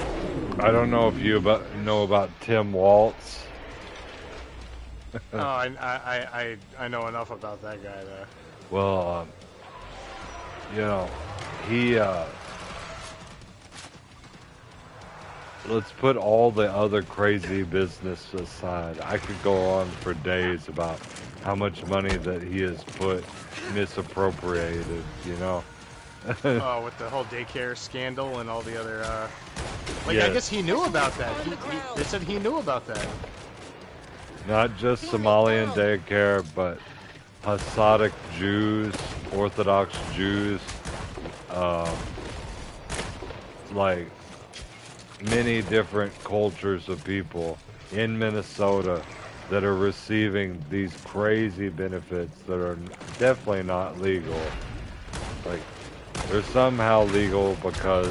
I don't know if you know about Tim Waltz. Oh, I know enough about that guy there. Well, you know, he, let's put all the other crazy business aside. I could go on for days about how much money that he has put misappropriated, you know? Oh, with the whole daycare scandal and all the other, like, I Yes. guess he knew about that. They said he knew about that. Not just Somalian daycare, but Hasidic Jews, Orthodox Jews, like many different cultures of people in Minnesota that are receiving these crazy benefits that are definitely not legal. Like, they're somehow legal because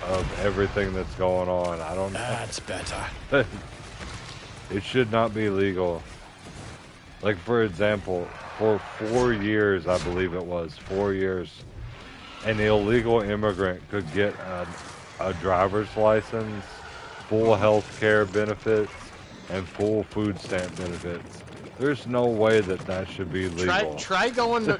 of everything that's going on. I don't know. That's better. It should not be legal. Like, for example, for 4 years, I believe it was, 4 years, an illegal immigrant could get a driver's license, full health care benefits, and full food stamp benefits. There's no way that that should be legal. Try going to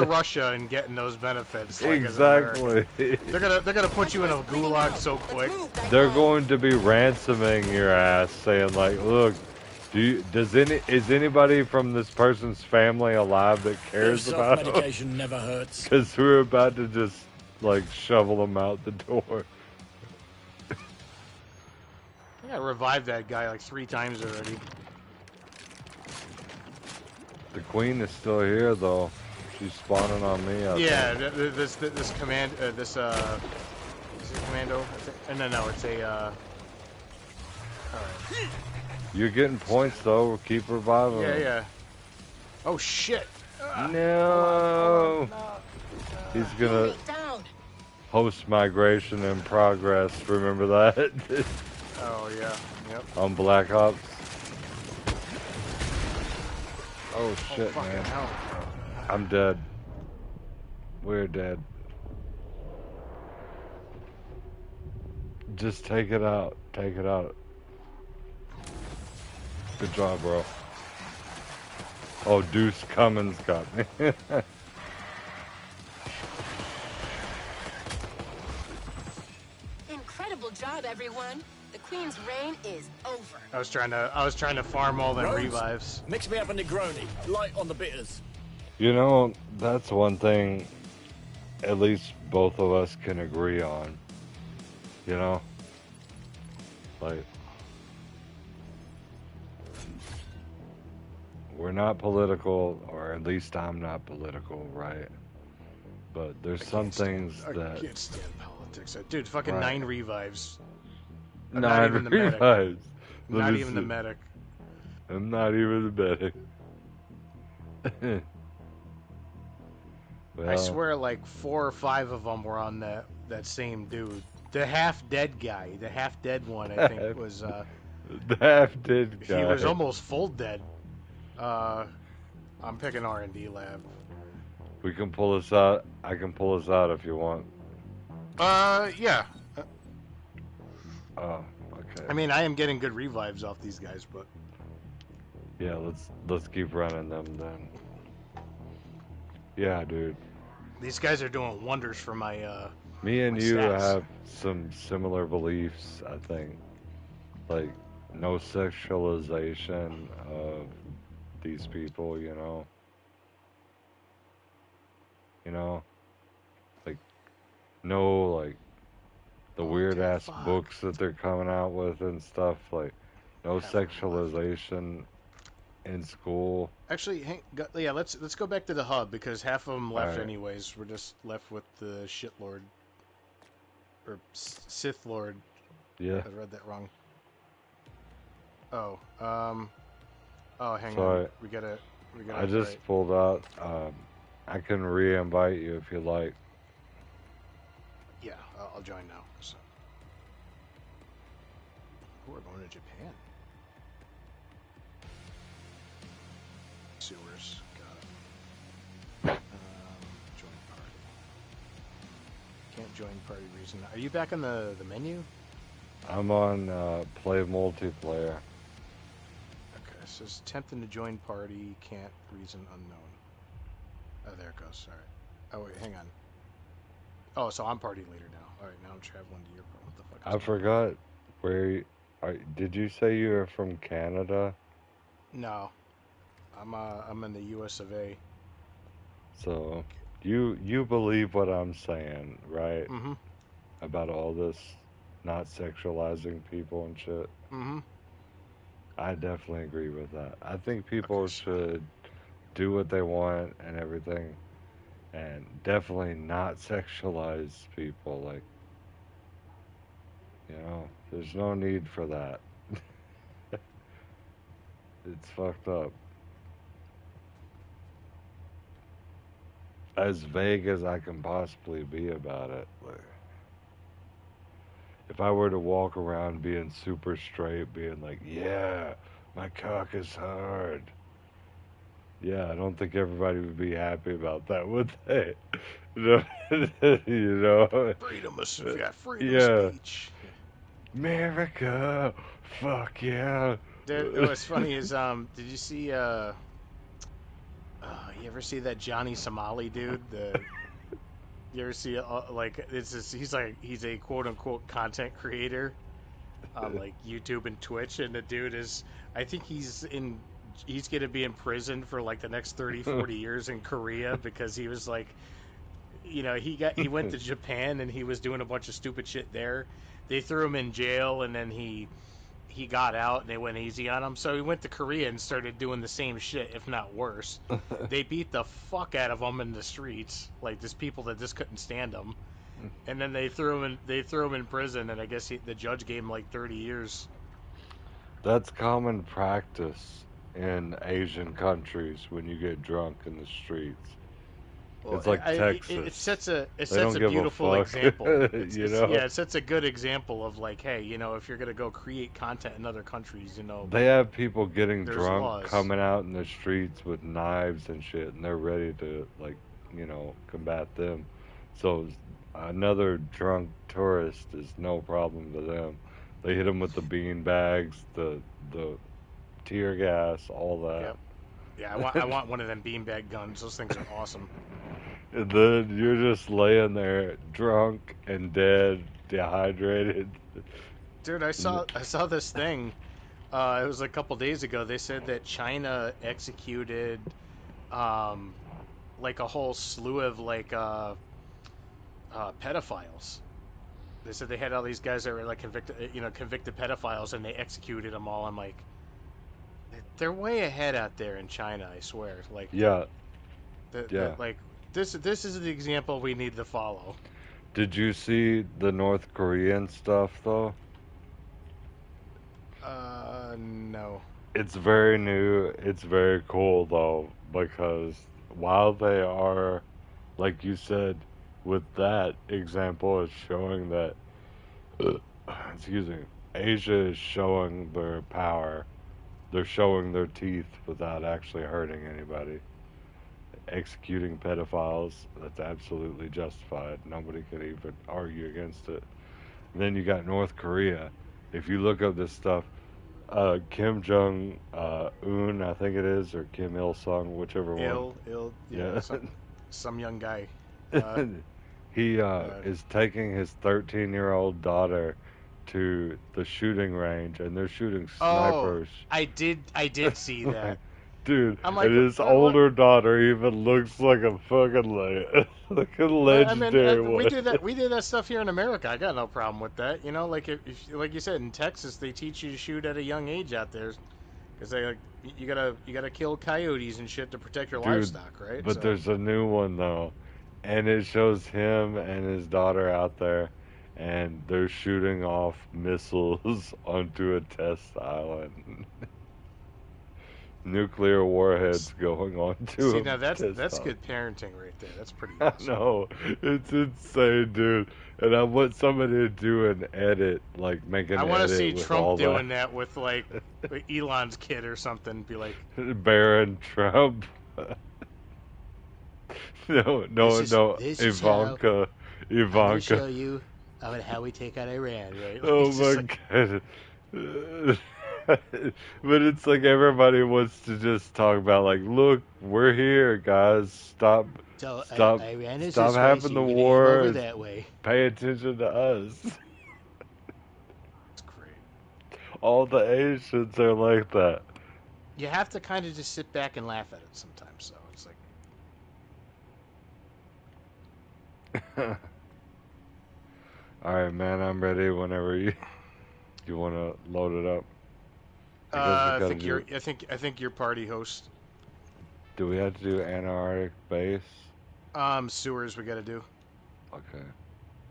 Russia and getting those benefits. Like, as an American. Exactly. They're gonna put you in a gulag so quick. They're going to be ransoming your ass, saying like, "Look, is anybody from this person's family alive that cares about them? Self-medication never hurts. Because we're about to just like shovel them out the door." I gotta revive that guy like 3 times already. The queen is still here, though. She's spawning on me. I Yeah, think. this command, is it a commando? No, it's a, alright. You're getting points, though. Keep reviving Yeah, them. yeah. Oh, shit! No! He's gonna Down. host migration in progress. Remember that? Oh, yeah. Yep. On Black Ops. Oh, Oh, shit, fucking man. hell. I'm dead. We're dead. Just take it out. Take it out. Good job, bro. Oh, Deuce Cummins got me. Incredible job, everyone. The Queen's reign is over. I was trying to farm all them Rose, revives. Mix me up a Negroni. Light on the bitters. You know, that's one thing at least both of us can agree on. You know? Like, we're not political, or at least I'm not political, right? But there's some things I that... can't stand politics. Dude, fucking Right. 9 revives. Not Not even the medic. revives. Not Let me even the see. medic. I'm not even the medic. I Well, swear, like 4 or 5 of them were on that same dude. The half-dead guy, the half-dead one, I think was. the half-dead guy. He was almost full dead. I'm picking R&D lab. We can pull this out. I can pull this out if you want. Yeah. Oh, okay. I mean, I am getting good revives off these guys, but Yeah, let's keep running them then. Yeah, dude. these guys are doing wonders for my. Me and My you stats. have some similar beliefs, I think. Like, no sexualization of these people, you know? You know? Like, no, like, the weird-ass fuck. books that they're coming out with and stuff. Like, no Have them left. sexualization in school. Actually, yeah, let's go back to the hub because half of them left Alright. anyways. We're just left with the shit lord or Sith Lord. Yeah. I read that wrong. Oh, hang Sorry. on. We gotta. I just right. pulled out. I can re-invite you if you like. Yeah, I'll join now. So. We're going to Japan. Sewers. Got it. Join party. Can't join party reason. Are you back on the menu? I'm on play multiplayer. Okay, it says attempting to join party, can't, reason unknown. Oh, there it goes. All right. Oh, wait, hang on. Oh, so I'm party leader now. All right, now I'm traveling to your part. What the fuck is I going forgot where. Did you say you were from Canada? on? No. I'm in the US of A. So you believe what I'm saying, right? Mm-hmm. About all this not sexualizing people and shit. Mm-hmm. I definitely agree with that. I think people Okay, so- should do what they want and everything, and definitely not sexualize people. Like, you know, there's no need for that. It's fucked up. As vague as I can possibly be about it. Like, if I were to walk around being super straight, being like, yeah, my cock is hard. Yeah, I don't think everybody would be happy about that, would they? You know? Freedom of freedom Yeah. of speech. America, fuck yeah. Dude, what's funny is did you see you ever see that Johnny Somali dude? You ever see like he's a quote unquote content creator on like YouTube and Twitch, and the dude is, I think he's gonna be in prison for like the next 30-40 years in Korea because he was like, you know, he went to Japan and he was doing a bunch of stupid shit there. They threw him in jail, and then he he got out and they went easy on him. So he went to Korea and started doing the same shit, if not worse. They beat the fuck out of him in the streets, like just people that just couldn't stand him. And then they threw him in prison, and I guess the judge gave him like 30 years. That's common practice in Asian countries when you get drunk in the streets. Well, it's like Texas. It sets a don't give a beautiful fuck, example. you know? Yeah, it sets a good example of like, hey, you know, if you're gonna go create content in other countries, you know, They have people getting there's drunk laws. coming out in the streets with knives and shit, and they're ready to, like, you know, combat them. So another drunk tourist is no problem to them. They hit them with the bean bags, the tear gas, all that. Yep. Yeah, I want one of them beanbag guns. Those things are awesome. And then you're just laying there drunk and dead, dehydrated. Dude, I saw this thing. It was a couple days ago. They said that China executed like a whole slew of like pedophiles. They said they had all these guys that were like convicted pedophiles, and they executed them all. I'm like, they're way ahead out there in China. I swear. Like, Yeah. like this is the example we need to follow. Did you see the North Korean stuff, though? No. It's very new. It's very cool, though, because while they are, like you said, with that example is showing that, excuse me, Asia is showing their power. They're showing their teeth without actually hurting anybody. Executing pedophiles, that's absolutely justified. Nobody could even argue against it. And then you got North Korea. If you look up this stuff, Kim Jong-un, I think it is, or Kim Il-sung, whichever one. Yeah. Some young guy. He is taking his 13-year-old daughter to the shooting range, and they're shooting snipers. Oh, I did see that. Dude, I'm like, and his older daughter even looks like a fucking like a legendary one. We do that stuff here in America. I got no problem with that. You know, like if like you said, in Texas, they teach you to shoot at a young age out there, because they like you gotta kill coyotes and shit to protect your livestock, right? But there's a new one though, and it shows him and his daughter out there, and they're shooting off missiles onto a test island. Nuclear warheads going on to See, now that's island. good parenting right there. That's pretty awesome. No, it's insane, dude. And I want somebody to do an edit, like make an edit. I want to see with Trump all doing that with like Elon's kid or something. Be like Barron Trump. No, Ivanka. I'm gonna show you how we take out Iran, right? Oh my god. But it's like everybody wants to just talk about, like, look, we're here, guys. Stop having the war. That way. Pay attention to us. It's great. All the Asians are like that. You have to kind of just sit back and laugh at it sometimes. So it's like. All right, man. I'm ready. Whenever you want to load it up. I think you're party host. Do we have to do Antarctic base? Sewers we gotta do. Okay.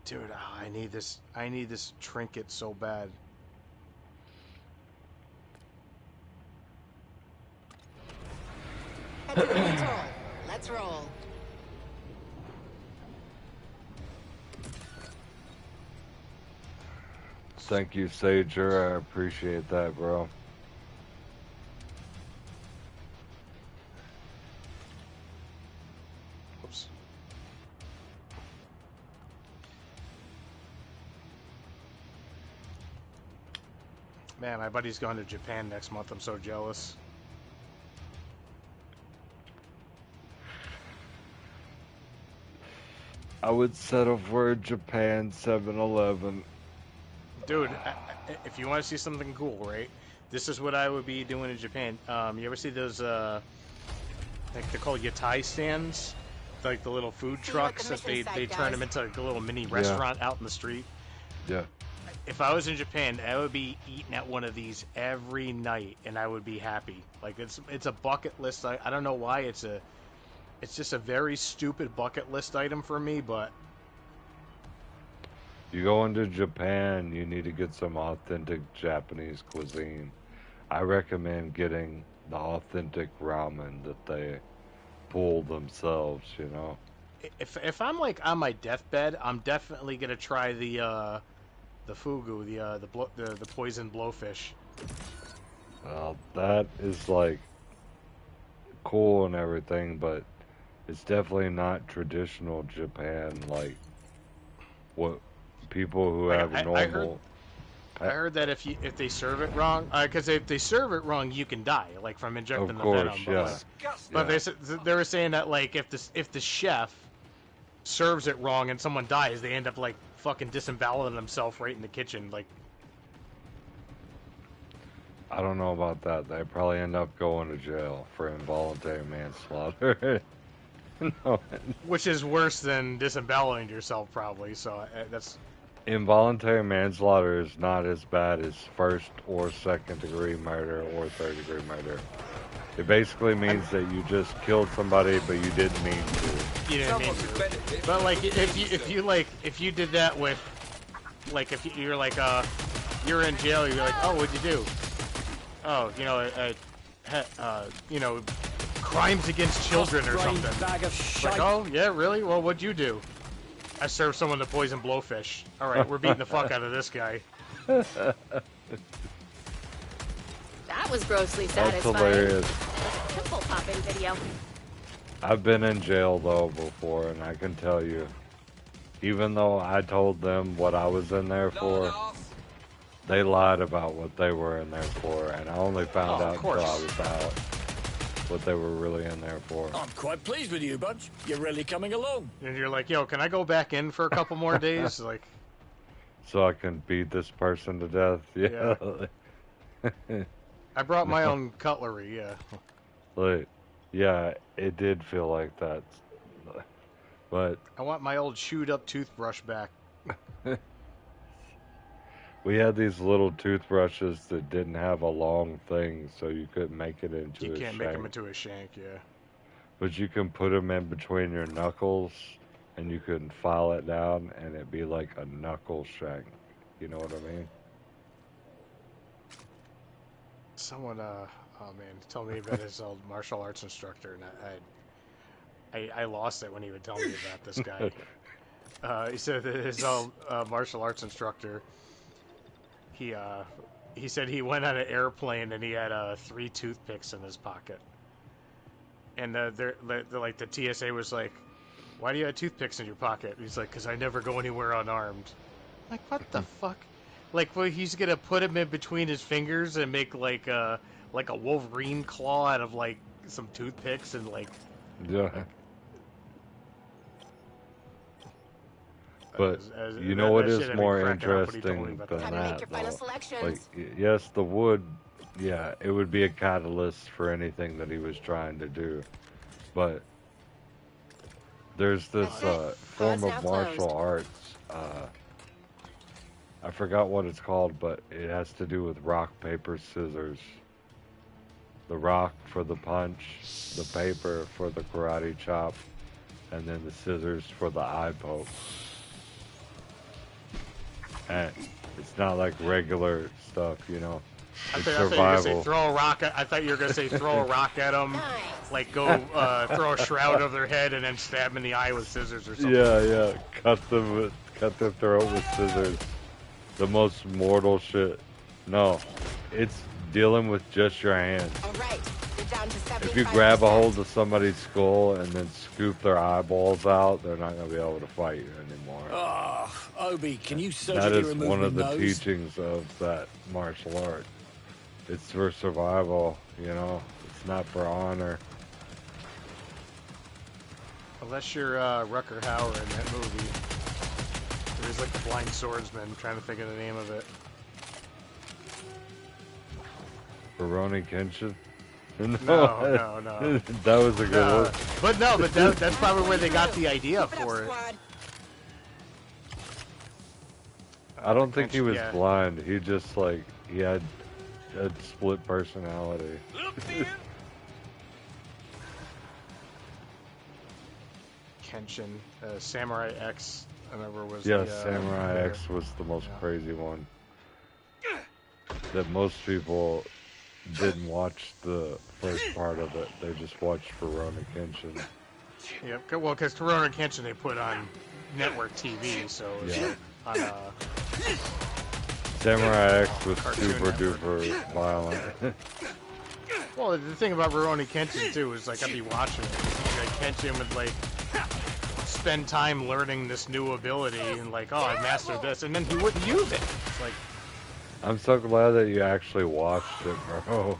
Dude, I need this trinket so bad. Let's roll. Thank you, Sager. I appreciate that, bro. Oops. Man, my buddy's going to Japan next month. I'm so jealous. I would settle for a Japan 7-Eleven. Dude, if you want to see something cool, right? This is what I would be doing in Japan. You ever see those, like they're called yatai stands? Like the little food trucks that they turn them into like a little mini restaurant out in the street? Yeah. if I was in Japan, I would be eating at one of these every night, and I would be happy. Like it's a bucket list. I don't know why it's just a very stupid bucket list item for me, but You go into Japan, you need to get some authentic Japanese cuisine. I recommend getting the authentic ramen that they pull themselves, you know. if I'm like on my deathbed, I'm definitely gonna try the fugu, the poison blowfish. Well, that is like cool and everything, but it's definitely not traditional Japan like what people who have normal. I heard that if they serve it wrong, because if they serve it wrong, you can die, like from injecting the venom. Yeah. But they were saying that like if the chef serves it wrong and someone dies, they end up like fucking disemboweling themselves right in the kitchen. Like, I don't know about that. They probably end up going to jail for involuntary manslaughter. No. Which is worse than disemboweling yourself, probably. So that's. Involuntary manslaughter is not as bad as first or second degree murder or third degree murder. It basically means that you just killed somebody, but you didn't mean to. You didn't mean to. But like, if you did that with, like, if you're like, you're in jail, you're like, oh, what'd you do? Oh, you know, crimes against children or something. Like, oh, yeah, really? Well, what'd you do? I served someone the poison blowfish. All right, we're beating the fuck out of this guy. That was grossly satisfying. That's hilarious. Pimple popping video. I've been in jail though before, and I can tell you, even though I told them what I was in there for, they lied about what they were in there for, and I only found out until I was out what they were really in there for. I'm quite pleased with you, Budge. You're really coming along. And you're like, yo, can I go back in for a couple more days? Like, so I can beat this person to death? Yeah. I brought my own cutlery, yeah. Like, yeah, it did feel like that. But I want my old chewed up toothbrush back. we had these little toothbrushes that didn't have a long thing, so you couldn't make it into a shank. You can't make them into a shank, yeah. But you can put them in between your knuckles, and you can file it down, and it'd be like a knuckle shank. You know what I mean? Someone, oh man, told me about his old martial arts instructor, and I lost it when he would tell me about this guy. He said that his old martial arts instructor, he said he went on an airplane and he had 3 toothpicks in his pocket. And they're like, the TSA was like, why do you have toothpicks in your pocket? He's like, because I never go anywhere unarmed. I'm like, what the fuck? Like, well, he's gonna put him in between his fingers and make like a Wolverine claw out of like some toothpicks and like. Yeah. But you know what is more interesting than that, though? Like, yes, the wood, yeah, it would be a catalyst for anything that he was trying to do. But there's this form of martial arts. I forgot what it's called, but it has to do with rock, paper, scissors. The rock for the punch, the paper for the karate chop, and then the scissors for the eye poke. And it's not like regular stuff, you know. It's survival. I thought you were gonna say throw a rock at them, like go throw a shroud over their head and then stab them in the eye with scissors or something. Yeah, cut their throat with scissors. The most mortal shit. No, it's dealing with just your hands. All right, you're down to 75%. If you grab a hold of somebody's skull and then scoop their eyeballs out, they're not gonna be able to fight you anymore. Oh, Obi, can you surgically remove That is one of the nose? teachings of that martial art. It's for survival, you know. It's not for honor. Unless you're Rucker Hauer in that movie. There's like the blind swordsman. I'm trying to think of the name of it. Rurouni Kenshin? No. That was a good one. But that's probably where they got the idea for it. I don't think he was Yeah. blind. He just like he had a split personality. Kenshin, Samurai X. I remember was Yeah, the, Samurai yeah. X was the most Yeah. crazy one. That most people didn't watch the first part of it. They just watched Rurouni Kenshin. Yep. Well, because Rurouni Kenshin they put on network TV, so it was Yeah. on Samurai X was Cartoon super Network. duper violent. Well, the thing about Rurouni Kenshin too is like I'd be watching it. Like Kenshin would like spend time learning this new ability and like, oh, I mastered this, and then he wouldn't use it. It's like, I'm so glad that you actually watched it, bro.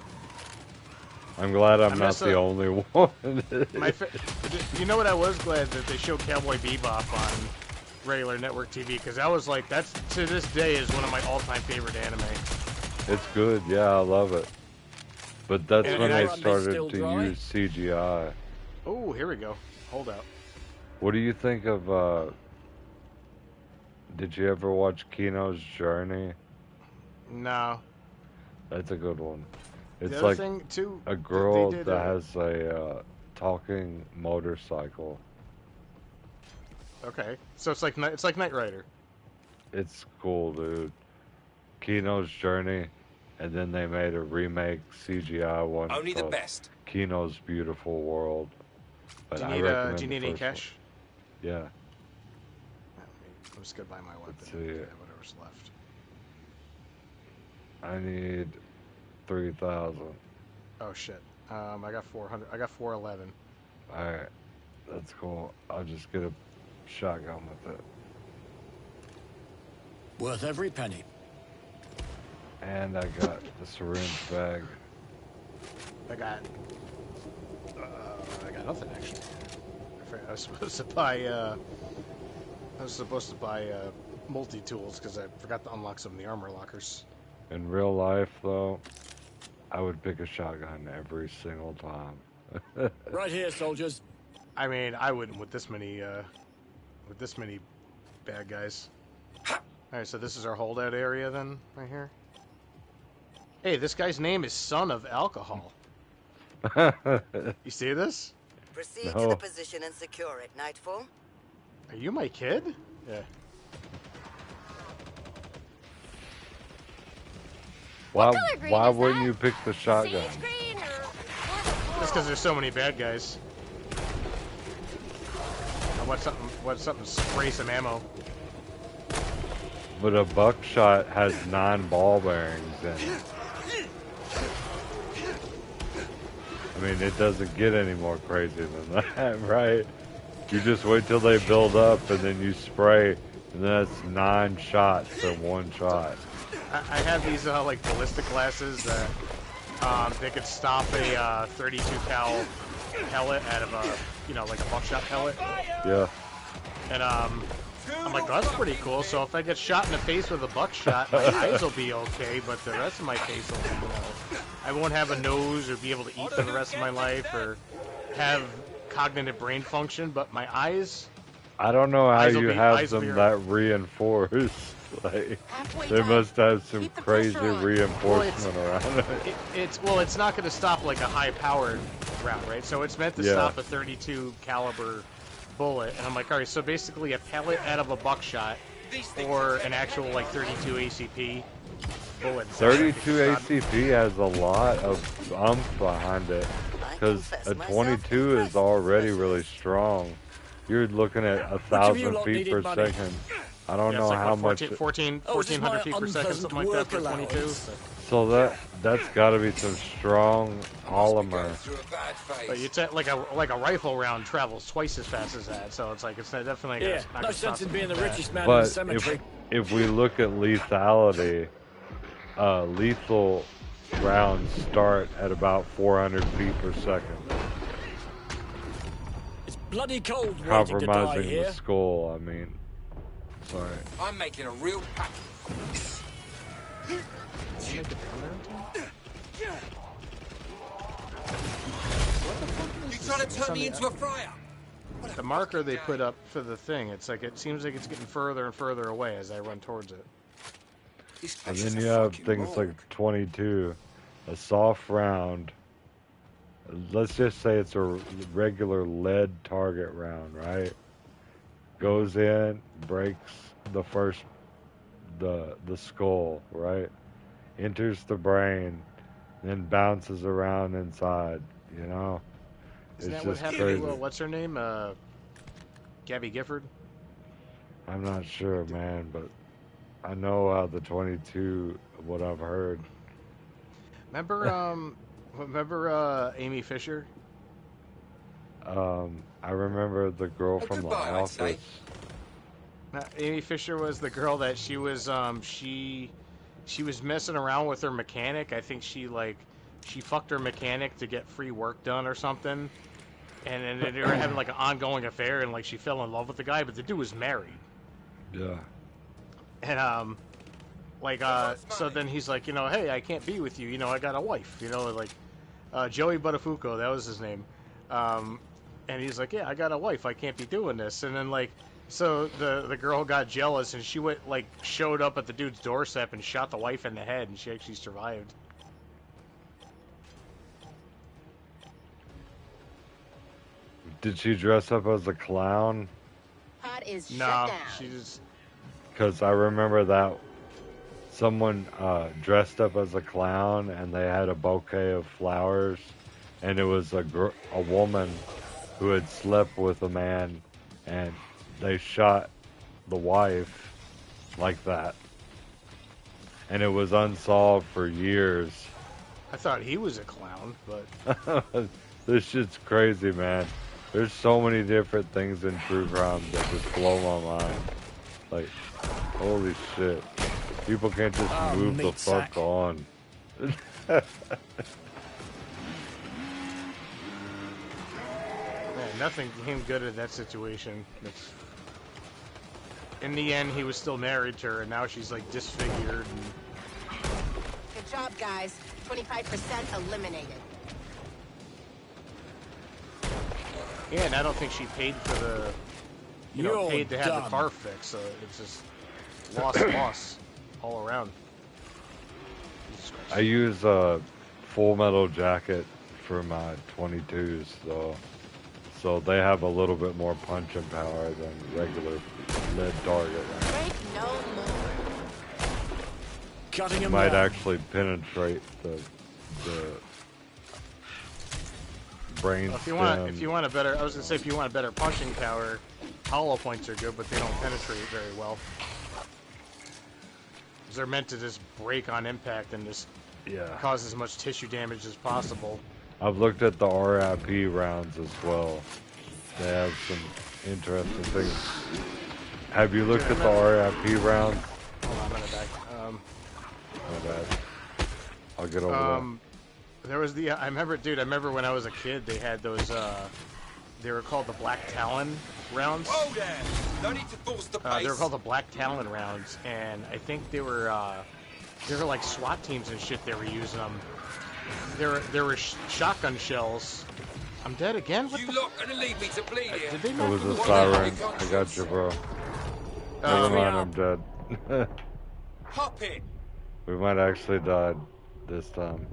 I'm glad I'm not the only one. you know what? I was glad that they showed Cowboy Bebop on regular network TV because I was like, that's to this day is one of my all-time favorite anime. It's good, yeah, I love it. But that's And- when and they I- started to use CGI. Oh, here we go. Hold out. What do you think of, did you ever watch Kino's Journey? No. That's a good one. The It's other like thing, too, a they girl did that has a talking motorcycle. Okay, so it's like Knight Rider. It's cool, dude. Kino's Journey, and then they made a remake CGI one. Only the called best. Kino's Beautiful World. But Do I you recommend need the any first one. cash? Yeah. I'm just gonna buy my weapon. Let's see. Yeah, whatever's left. I need 3,000. Oh shit. I got 400. I got 411. All right, that's cool. I'll just get a shotgun with it. Worth every penny. And I got the syringe bag. I got nothing actually. I was supposed to buy. Multi-tools because I forgot to unlock some of the armor lockers. In real life, though, I would pick a shotgun every single time. Right here, soldiers. I mean, I wouldn't with this many bad guys. All right, so this is our holdout area then, right here. Hey, this guy's name is Son of Alcohol. You see this? Proceed to the position and secure it, Nightfall. Are you my kid? Yeah. Why wouldn't you pick the shotgun? Just because there's so many bad guys. I want something to spray some ammo. But a buckshot has 9 ball bearings in it. I mean, it doesn't get any more crazy than that, right? You just wait till they build up and then you spray, and then that's 9 shots in one shot. I have these like ballistic glasses that they could stop a 32 cal pellet out of a like a buckshot pellet. Yeah. And I'm like, oh, that's pretty cool. So if I get shot in the face with a buckshot, my eyes will be okay, but the rest of my face will be, I won't have a nose or be able to eat for the rest of my life or have cognitive brain function, but my eyes. I don't know how Eyes will you be- have eyes will them be that reinforced. Like, they must have some crazy reinforcement around it. It's not going to stop like a high-powered round, right? So it's meant to Yeah. stop a 32 caliber bullet, and I'm like, all right, so basically a pellet out of a buckshot or an actual like 32 ACP bullet. 32 ACP has a lot of oomph behind it, because a 22 is already really strong. You're looking at 1,000 feet per second. I don't know it's like, how what, much. 1,400 feet per second, something like that for 22. So that's got to be some strong polymer. But you like a rifle round travels twice as fast as that, so it's like it's definitely Yeah, not no gonna sense stop in being the that. richest man in the But cemetery. if we look at lethality, lethal rounds start at about 400 feet per second, It's bloody cold waiting to die compromising here. the skull. I mean, sorry. I'm making a real pack. You trying to turn me into a fryer? The marker they put up for the thing, it's like it seems like it's getting further and further away as I run towards it. This And place is then a you have fucking things morgue. like 22, a soft round. Let's just say it's a regular lead target round, right? Goes in, breaks the skull, right? Enters the brain, then bounces around inside. You know, Isn't it's that what just happened crazy. to, what's her name? Gabby Gifford? I'm not sure, man, but I know the 22. What I've heard. Remember Amy Fisher? I remember the girl Oh, from The goodbye, I'd say. Office. Amy Fisher was the girl that she was she was messing around with her mechanic. I think she fucked her mechanic to get free work done or something. And then they were having like an ongoing affair, and like she fell in love with the guy, but the dude was married. Yeah. And so then he's like, hey, I can't be with you. I got a wife. Like Joey Buttafuoco, that was his name. And he's like, yeah, I got a wife. I can't be doing this. And then so the girl got jealous, and she showed up at the dude's doorstep and shot the wife in the head, and she actually survived. Did she dress up as a clown? Pod is shut No, down. she just. Because I remember that someone dressed up as a clown and they had a bouquet of flowers, and it was a woman who had slept with a man, and they shot the wife like that. And it was unsolved for years. I thought he was a clown, but This shit's crazy, man. There's so many different things in true crime that just blow my mind. Like, holy shit. People can't just move the meat fuck sack. on. man, nothing came good of that situation. In the end, he was still married to her, and now she's disfigured. And Good job, guys. 25% eliminated. yeah, and I don't think she paid for the, You're paid to have the dumb. car fixed. So it's just loss all around. Jesus Christ. I use a Full Metal Jacket for my 22s, so they have a little bit more punching power than regular lead target rounds. Break no more. Cutting It him might down. actually penetrate the brain Well, stem. if you want a better, I was gonna say if you want a better punching power, hollow points are good, but they don't penetrate very well. 'Cause they're meant to just break on impact and just Yeah. cause as much tissue damage as possible. I've looked at the RIP rounds as well. They have some interesting things. Have you looked at the RIP rounds? Hold on, I'm gonna back. My bad. I'll get over There was I remember when I was a kid, they had those, they were called the Black Talon rounds. Whoa there! No need to force the pace. They were called the Black Talon rounds, and I think they were like SWAT teams and shit. They were using them. There were shotgun shells. I'm dead again. What You the? lot gonna leave me to bleed here? Did they It not was do a this? siren. I got you, bro. Never mind, I'm dead. Hop it! We might actually die this time.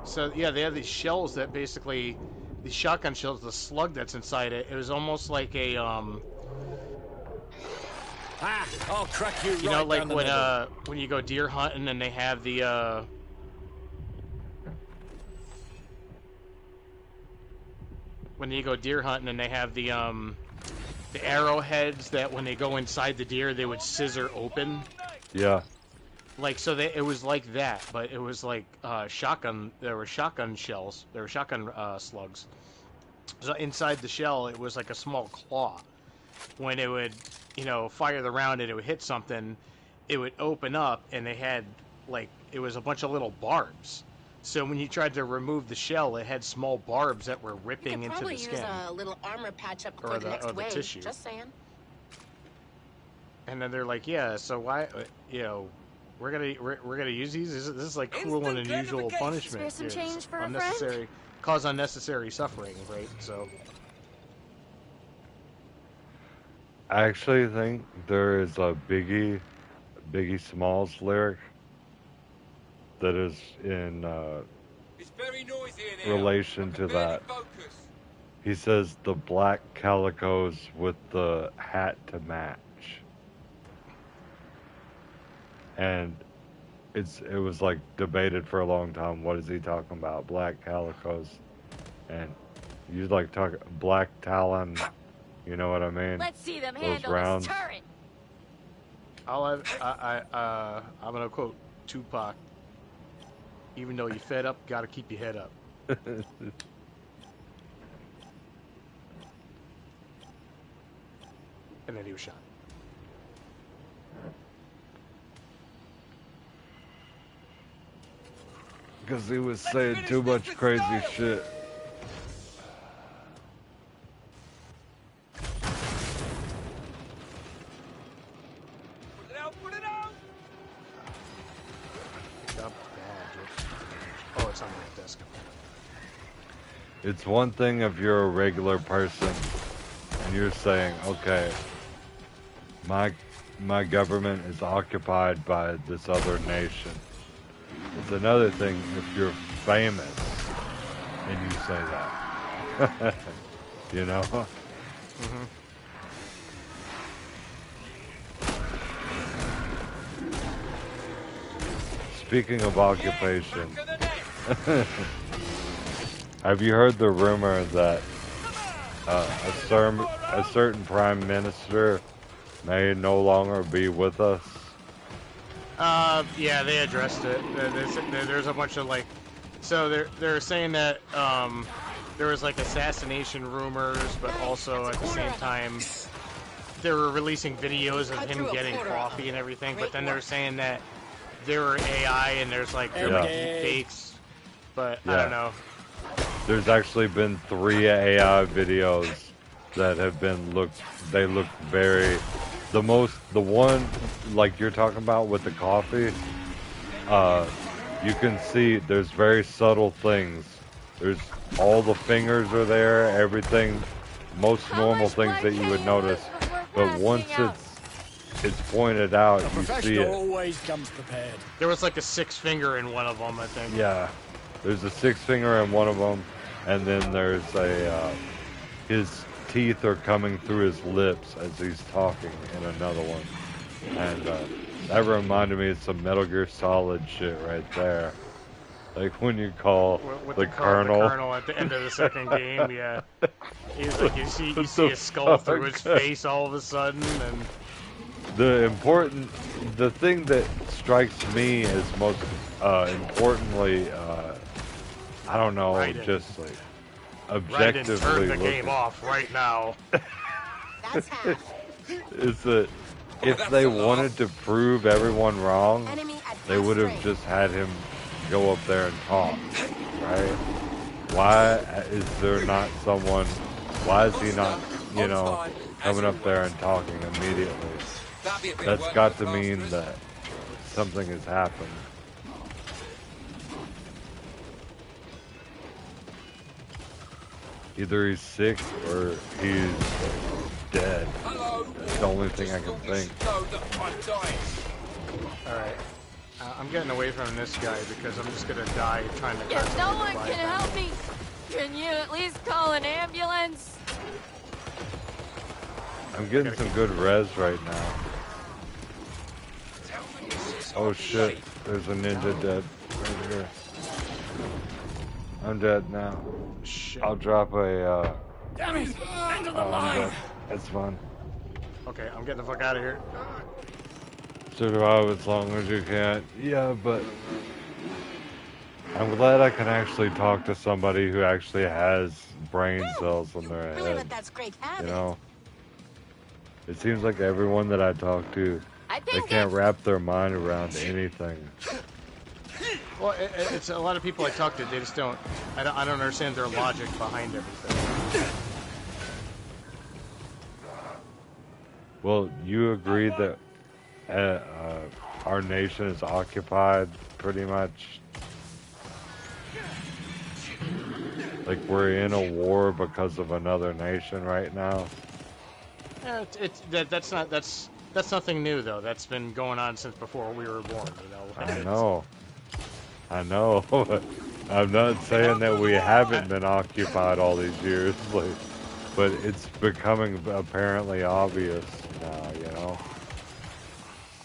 So yeah, they had these shells that basically, these shotgun shells, the slug that's inside it. It was almost like a I'll crack you you know, right like down the middle. when you go deer hunting and they have the when you go deer hunting and they have the arrowheads that when they go inside the deer they would scissor open. Yeah. Like, so it was like that, but it was like shotgun. There were shotgun shells. There were shotgun slugs. So inside the shell, it was like a small claw. When it would, fire the round and it would hit something, it would open up, and they had it was a bunch of little barbs. So when you tried to remove the shell, it had small barbs that were You ripping could into probably the use skin. a little armor patch up Or before the next or the wave. tissue. Just saying. And then they're like, yeah, so why, we're gonna use these. This is like cruel and Instant unusual gratification. punishment. Spare some It's change for a friend? unnecessary, cause unnecessary suffering, right? So I actually think there is a Biggie Smalls lyric that is in It's very noisy in here. relation I to can barely that. focus. He says the black calicos with the hat to match. And it was like debated for a long time. What is he talking about? Black calicos. And you like talk black talon, you know what I mean? Let's see them Those handle rounds. this turret. I'm gonna quote Tupac. Even though you fed up, gotta keep your head up. And then he was shot. Because he was saying too much crazy shit. Put it out, put it out! Oh, it's on the desk. It's one thing if you're a regular person and you're saying, okay, my government is occupied by this other nation. It's another thing if you're famous and you say that. You know? Mm-hmm. Speaking of occupation, have you heard the rumor that a certain prime minister may no longer be with us? Yeah, they addressed it. There's a bunch of like, so they're saying that there was like assassination rumors, but also at the same time they were releasing videos of him getting coffee and everything. But then they're saying that there were AI and there's like fakes, but I don't know. There's actually been 3 AI videos that have been they look very, the one like you're talking about with the coffee, you can see there's very subtle things. There's all the fingers are there, everything, most normal things that you would notice, but once it's pointed out, you see it. Always comes prepared. There was like a 6 finger in one of them, I think. Yeah, there's a 6 finger in one of them, and then there's a his teeth are coming through his lips as he's talking in another one, and that reminded me of some Metal Gear Solid shit right there. Like when you call with the Colonel. The Colonel at the end of the second game, yeah. He's like, you see his skull through his face all of a sudden, and the thing that strikes me as most importantly, I don't know, Raiden. just like Raiden, objectively turn the looking, game off right now. That's half. is that if they wanted to prove everyone wrong, Enemy at they would have range. just had him go up there and talk, right? Why is there not someone, why is he not, you know, coming up there and talking immediately? That's got to mean that something has happened. Either he's sick or he's dead. That's the only thing I can think. Alright. I'm getting away from this guy because I'm just gonna die trying to If no one revive can him. help me, can you at least call an ambulance? I'm getting some good res right now. Oh shit, there's a ninja dead right here. I'm dead now. Shit. I'll drop a, Damn it! End of the I'm line! dead. That's fine. Okay, I'm getting the fuck out of here. Survive as long as you can. Yeah, but I'm glad I can actually talk to somebody who actually has brain cells in their Really head. let that scrape have You it. know? It seems like everyone that I talk to, I they think can't wrap their mind around anything. Well, it's a lot of people I talk to, they just don't, I don't understand their logic behind everything. Well, you agree that our nation is occupied pretty much? Like we're in a war because of another nation right now? That's nothing new though. That's been going on since before we were born. You know. I know. I'm not saying that we haven't been occupied all these years, but it's becoming apparently obvious now. You know.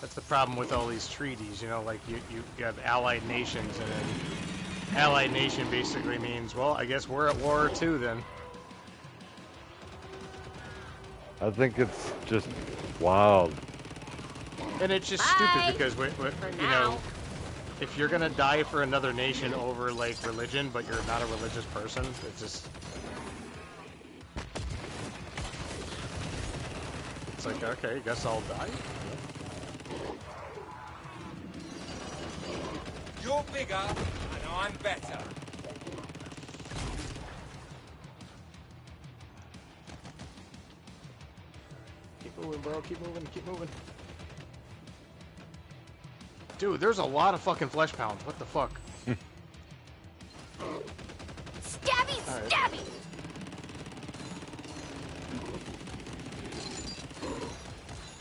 That's the problem with all these treaties. You know, like you have allied nations, and then allied nation basically means, well, I guess we're at war too then. I think it's just wild. And it's just stupid because, you know, if you're going to die for another nation over, like, religion, but you're not a religious person, it's just... It's like, okay, guess I'll die. You're bigger, and I'm better. Keep moving, bro. Keep moving. Keep moving. Dude, there's a lot of fucking flesh pounds. What the fuck? Stabby! Right. Stabby!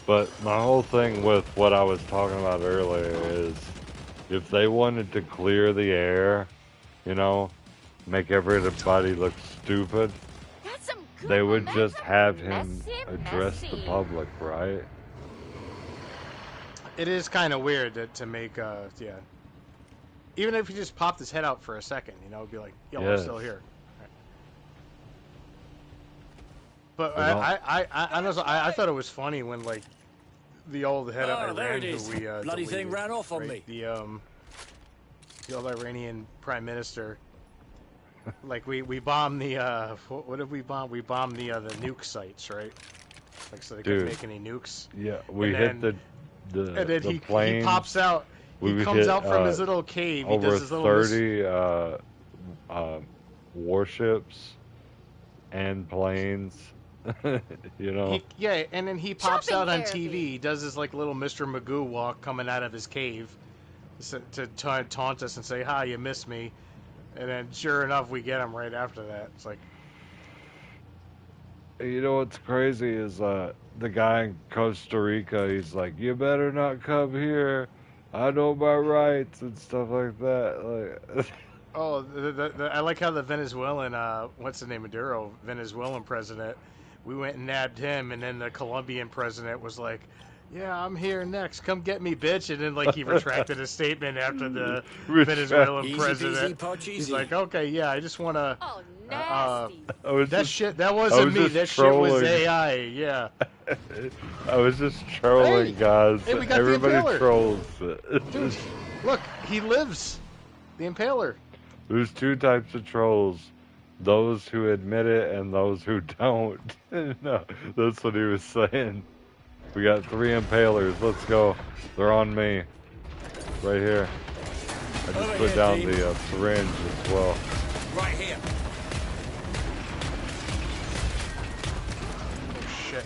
But my whole thing with what I was talking about earlier is if they wanted to clear the air, you know, make everybody look stupid, they would just have him address the public, right? It is kind of weird to make, yeah. Even if he just popped his head out for a second, you know, it'd be like, yo, Yes. I'm still here. Right. But I thought it was funny when, like, the old head of there Iran it is. who we Bloody thing deleted, ran off on right? me. The old Iranian prime minister. Like we bombed the what did we bomb? We bombed the nuke sites, right? Like so they couldn't make any nukes. Yeah, we and hit then, and then he planes. pops out. He comes out from his little cave. He Over does his little 30 warships and planes. You know. Yeah, and then he pops out on therapy. TV. He does his like little Mr. Magoo walk coming out of his cave to taunt us and say, "Hi, you missed me." And then, sure enough, we get him right after that. It's like, You know what's crazy is the guy in Costa Rica. He's like, "You better not come here. I know my rights," and stuff like that. Like, oh, I like how the Venezuelan, what's the name, Maduro, Venezuelan president, we went and nabbed him, and then the Colombian president was like, "Yeah, I'm here next. Come get me, bitch." And then, like, he retracted his statement after the Venezuelan Easy president. peasy, poch He's easy. like, "Okay, yeah, I just want to." Oh, nasty. That wasn't me. That shit was trolling. AI. Yeah. I was just trolling, guys. Hey, we got the Everybody Impaler. trolls. Dude, look, he lives. The Impaler. There's two types of trolls. Those who admit it and those who don't. No, that's what he was saying. We got 3 impalers. Let's go. They're on me. Right here. I just Over put here, down team. the syringe as well. Right here. Oh, shit.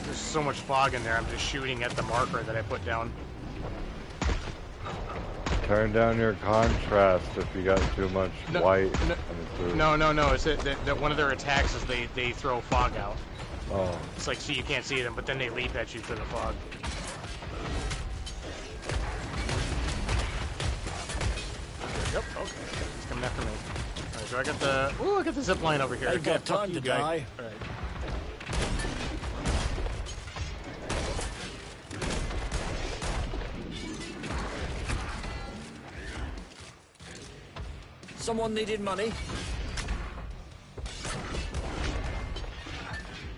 There's so much fog in there, I'm just shooting at the marker that I put down. Turn down your contrast if you got too much white. coming through. No. It's that one of their attacks is they throw fog out. Oh. It's like, so you can't see them, but then they leap at you through the fog. Yep, okay. He's coming after me. Alright, so I got the... Ooh, I got the zip line over here. Ain't got Fuck time you, to guy. die. Alright. Someone needed money.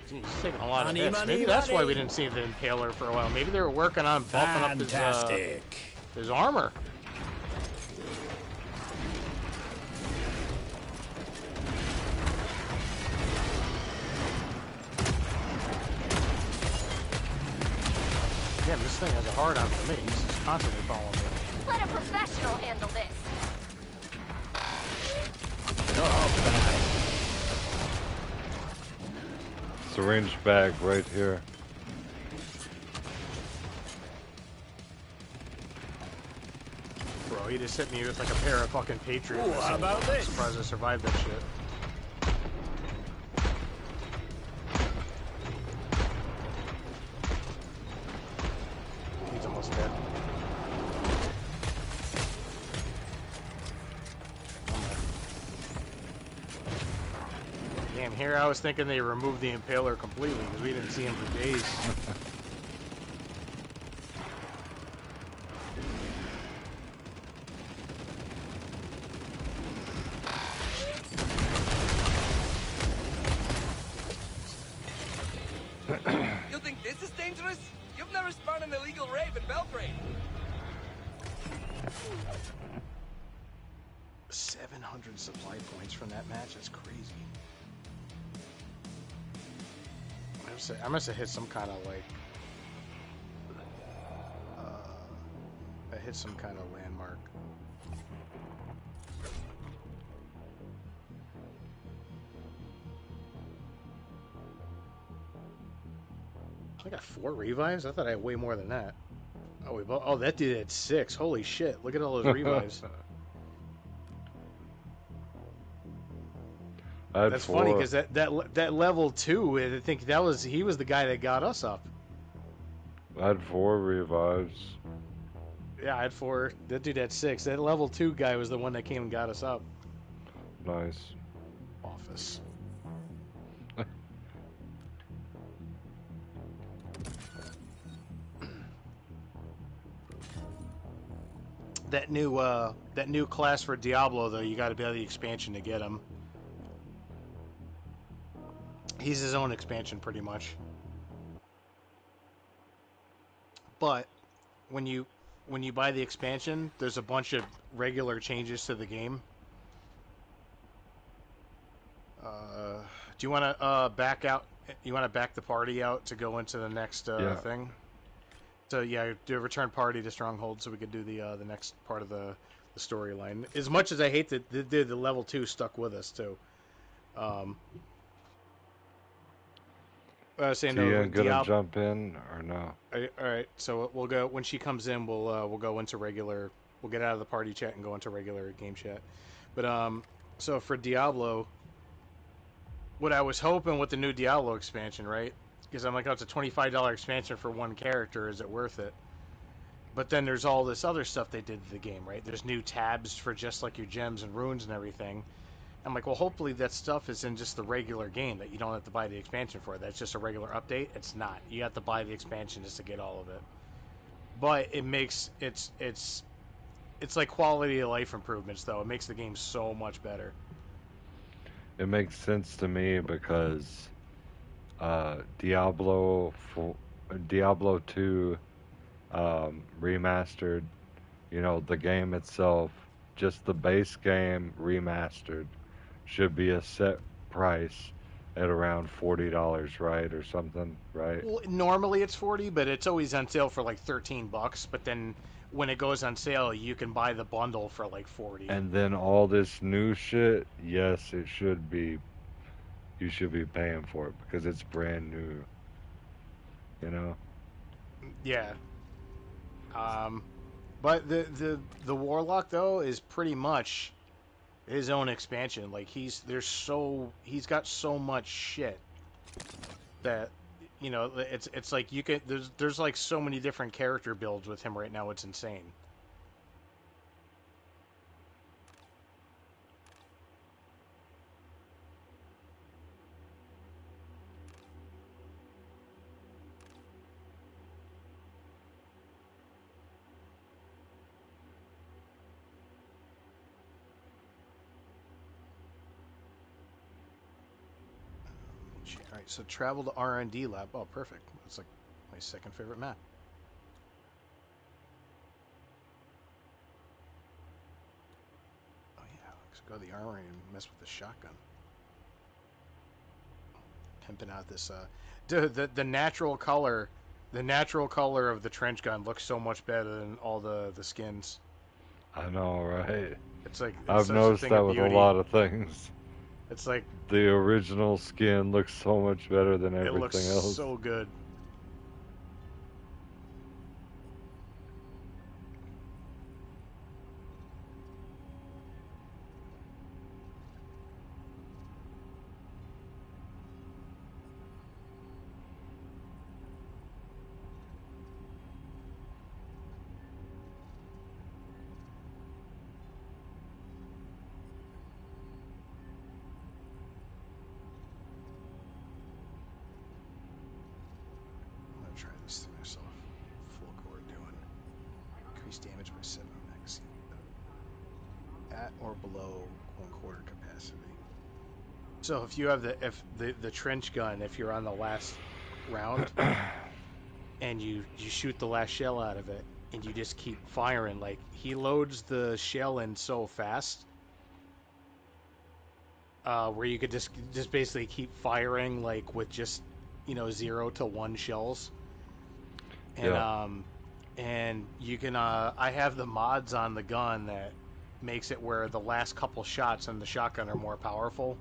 He's taking a lot Money, of hits. money, Maybe that's why money. we didn't see the Impaler for a while. Maybe they were working on buffing up Fantastic. his armor. Damn, this thing has a hard on for me. He's just constantly following me. Let a professional handle this. Syringe bag right here. Bro, he just hit me with like a pair of fucking Patriot. Ooh, how about I'm this? surprised I survived that shit. He's almost dead. Damn, here I was thinking they removed the Impaler completely because we didn't see him for days. You think this is dangerous? You've never spun an illegal rave in Belgrade. 700 supply points from that match. That's crazy. I must have hit some kind of like. I hit some kind of landmark. I got 4 revives? I thought I had way more than that. Oh, that dude had 6. Holy shit. Look at all those revives. That's 4. funny because that level 2, I think he was the guy that got us up. I had 4 revives. Yeah, I had 4. That dude had 6. That level 2 guy was the one that came and got us up. Nice. Office. That new class for Diablo though, you got to buy the expansion to get him. He's his own expansion pretty much. But when you buy the expansion, there's a bunch of regular changes to the game. Do you want to back out? You want to back the party out to go into the next thing? So yeah, do a return party to Stronghold so we could do the next part of the storyline. As much as I hate that the level 2 stuck with us too. I was saying, so you no, gonna jump in or no? All right, so we'll go when she comes in. We'll go into regular. We'll get out of the party chat and go into regular game chat. But so for Diablo, what I was hoping with the new Diablo expansion, right? Because I'm like, oh, it's a $25 expansion for one character. Is it worth it? But then there's all this other stuff they did to the game, right? There's new tabs for just like your gems and runes and everything. I'm like, well, hopefully that stuff is in just the regular game that you don't have to buy the expansion for. That's just a regular update. It's not. You have to buy the expansion just to get all of it. But it makes it's like quality of life improvements, though. It makes the game so much better. It makes sense to me because Diablo 2 remastered, you know, the game itself, just the base game remastered, should be a set price at around $40, right, or something, right? Well, normally it's 40, but it's always on sale for like $13. But then when it goes on sale, you can buy the bundle for like 40. And then all this new shit, yes, it should be. You should be paying for it because it's brand new. You know. Yeah. But the Warlock though is pretty much his own expansion. Like he's got so much shit that, you know, it's like you can there's like so many different character builds with him right now. It's insane. Alright, so travel to R&D lab. Oh, perfect. That's like my second favorite map. Oh yeah, let's go to the armory and mess with the shotgun. Pimping out this the natural color of the trench gun looks so much better than all the skins. I know, right? It's like I've noticed that with a lot of things. It's like the original skin looks so much better than everything else. It looks so good. Increase damage by 7 magazine. At or below 1/4 capacity. So if you have the trench gun, if you're on the last round and you shoot the last shell out of it and you just keep firing, like he loads the shell in so fast, where you could just basically keep firing like with just 0 to 1 shells, and Yeah. And you can I have the mods on the gun that makes it where the last couple shots on the shotgun are more powerful.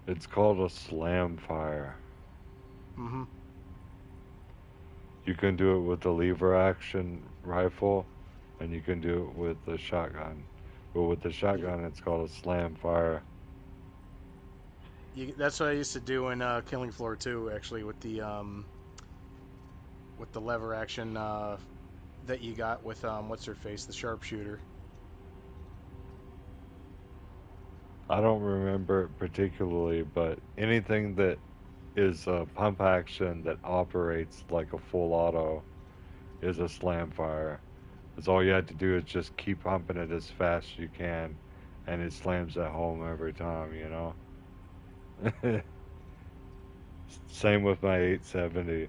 It's called a slam fire. Mm-hmm. You can do it with the lever action rifle, and you can do it with the shotgun. But with the shotgun, it's called a slam fire. That's what I used to do in Killing Floor 2, actually, with the lever action that you got with what's her face, the sharpshooter. I don't remember it particularly, but anything that is a pump action that operates like a full auto is a slam fire. Because all you have to do is just keep pumping it as fast as you can, and it slams at home every time, Same with my 870.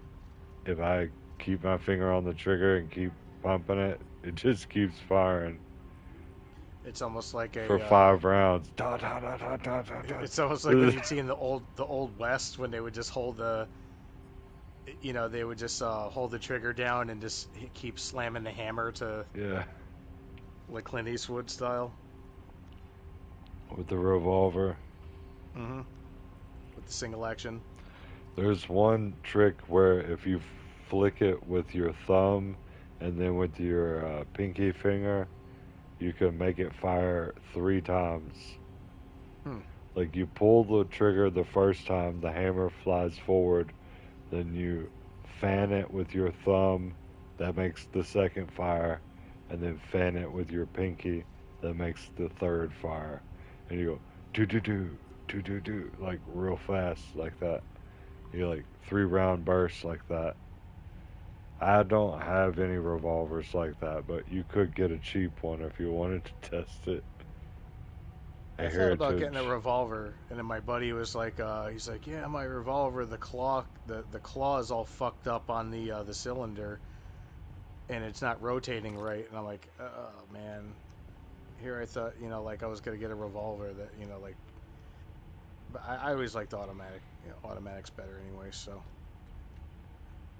If I keep my finger on the trigger and keep pumping it, it just keeps firing. It's almost like for 5 rounds. It's almost like when you'd see in the old West when they would just hold the, they would just hold the trigger down and just keep slamming the hammer to, like Clint Eastwood style. With the revolver. Mm-hmm. With the single action. There's one trick where if you flick it with your thumb and then with your pinky finger, you can make it fire 3 times. Like you pull the trigger the first time, the hammer flies forward, then you fan it with your thumb, that makes the second fire, and then fan it with your pinky, that makes the third fire. And you go do, like real fast like that. You like 3 round bursts like that. I don't have any revolvers like that, but you could get a cheap one if you wanted to test it. I thought about getting a revolver, and then my buddy was like, he's like, yeah, my revolver, the claw is all fucked up on the cylinder, and it's not rotating right. And I'm like, oh man, here I thought, like I was gonna get a revolver that, like, but I always liked automatic, automatics better anyway. So.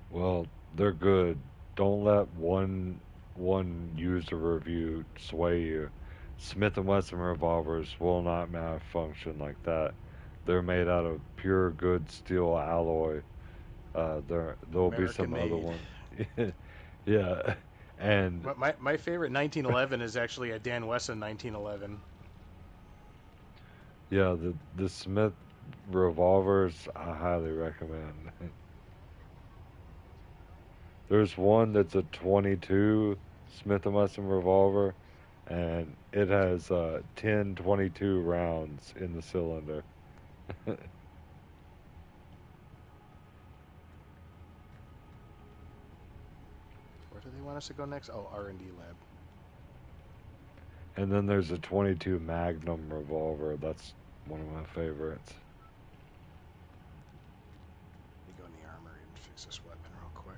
Well, they're good. Don't let one user review sway you. Smith & Wesson revolvers will not malfunction like that. They're made out of pure good steel alloy. There'll be some American other one. Yeah, and my favorite 1911 is actually a Dan Wesson 1911. Yeah, the Smith revolvers I highly recommend. There's one that's a 22 Smith & Wesson revolver, and it has 10 22 rounds in the cylinder. Where do they want us to go next? Oh, R&D lab. And then there's a 22 Magnum revolver. That's one of my favorites. Let me go in the armory and fix this weapon real quick.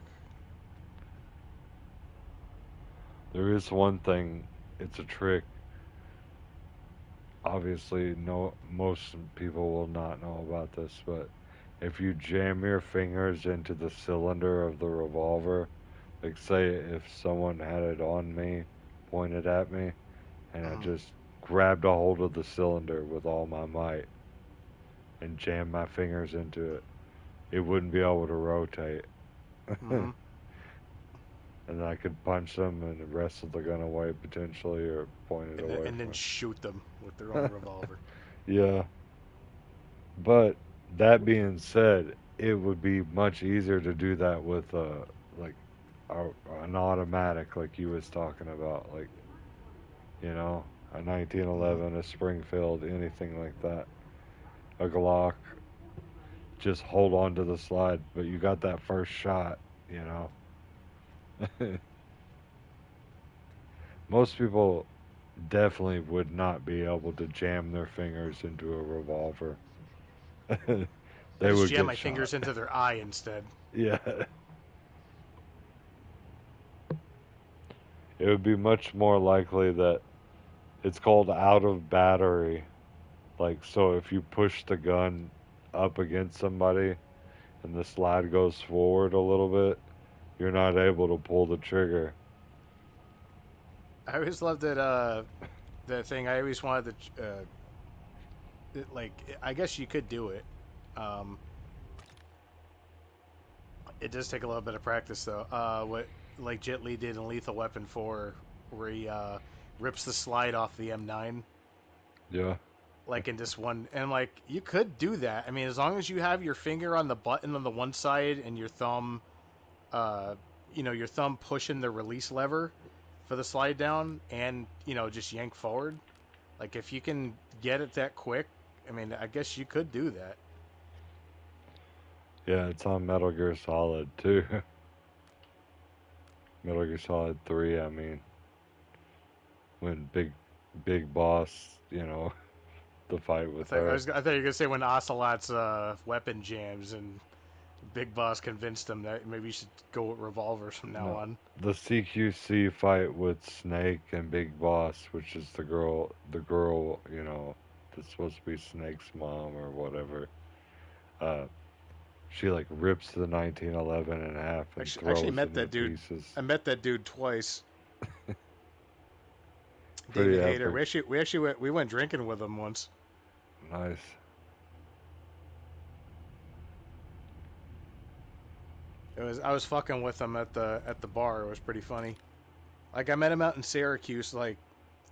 There is one thing, it's a trick. Obviously, most people will not know about this, but if you jam your fingers into the cylinder of the revolver, like say if someone had it on me, pointed at me, and I just grabbed a hold of the cylinder with all my might and jammed my fingers into it, it wouldn't be able to rotate. Mm-hmm. And I could punch them and wrestle the gun away potentially, or point it away. And then shoot them with their own revolver. Yeah. But that being said, it would be much easier to do that with like an automatic, like you was talking about, like a 1911, a Springfield, anything like that, a Glock. Just hold on to the slide, but you got that first shot, most people definitely would not be able to jam their fingers into a revolver. I They just would jam get my shot. fingers into their eye instead. Yeah. It would be much more likely that it's called out of battery. Like, so if you push the gun up against somebody and the slide goes forward a little bit, you're not able to pull the trigger. I always loved that thing. I always wanted to, like, I guess you could do it. Um, it does take a little bit of practice, though. What, like Jet Li did in Lethal Weapon 4, where he rips the slide off the M9. Yeah. Like in this one, and like you could do that. I mean, as long as you have your finger on the button on the one side and your thumb, your thumb pushing the release lever for the slide down, and just yank forward. Like if you can get it that quick, I mean, I guess you could do that. Yeah, it's on Metal Gear Solid too. Metal Gear Solid 3, I mean. When Big Boss, the fight with her. I thought you were gonna say when Ocelot's weapon jams and Big Boss convinced him that maybe you should go with revolvers from now on. The CQC fight with Snake and Big Boss, which is the girl, that's supposed to be Snake's mom or whatever. She like rips the 1911 in half and throws it into pieces. I met that dude twice. Pretty David epic. Hayter. We went drinking with him once. Nice. I was fucking with him at the bar. It was pretty funny. Like I met him out in Syracuse, like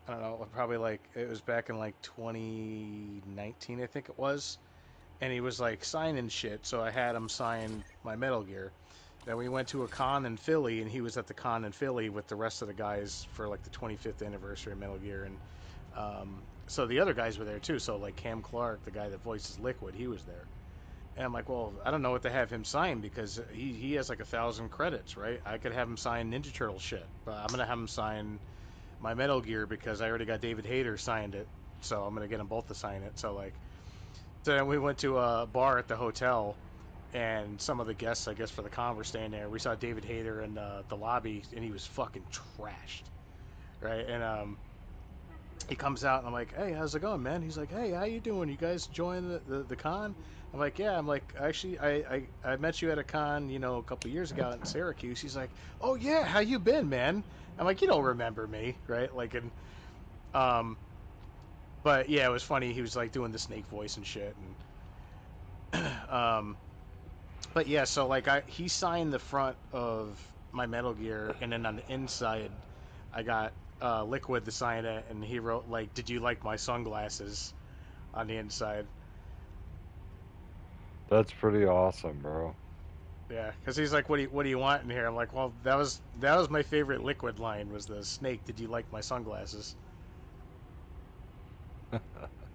I don't know, probably like it was back in like 2019, I think it was. And he was like signing shit, so I had him sign my Metal Gear. Then we went to a con in Philly, and he was at the con in Philly with the rest of the guys for like the 25th anniversary of Metal Gear, and so the other guys were there too. So like Cam Clark, the guy that voices Liquid, he was there. And I'm like, well, I don't know what to have him sign because he has like 1,000 credits, right? I could have him sign Ninja Turtle shit, but I'm gonna have him sign my Metal Gear because I already got David Hayter signed it, so I'm gonna get them both to sign it. So then we went to a bar at the hotel, and some of the guests, I guess, for the con were staying there. We saw David Hayter in the lobby, and he was fucking trashed, right? And he comes out, and I'm like, hey, how's it going, man? He's like, hey, how you doing? You guys join the con? I'm like, yeah. I'm like, actually, I met you at a con, a couple years ago in Syracuse. He's like, oh, yeah, how you been, man? I'm like, you don't remember me, right? Like, but yeah, it was funny. He was like doing the Snake voice and shit, and but yeah, so like he signed the front of my Metal Gear, and then on the inside, I got Liquid to sign it, and he wrote like, "Did you like my sunglasses?" on the inside. That's pretty awesome, bro. Yeah, because he's like, "What do you want in here?" I'm like, "Well, that was my favorite Liquid line was the Snake. Did you like my sunglasses?"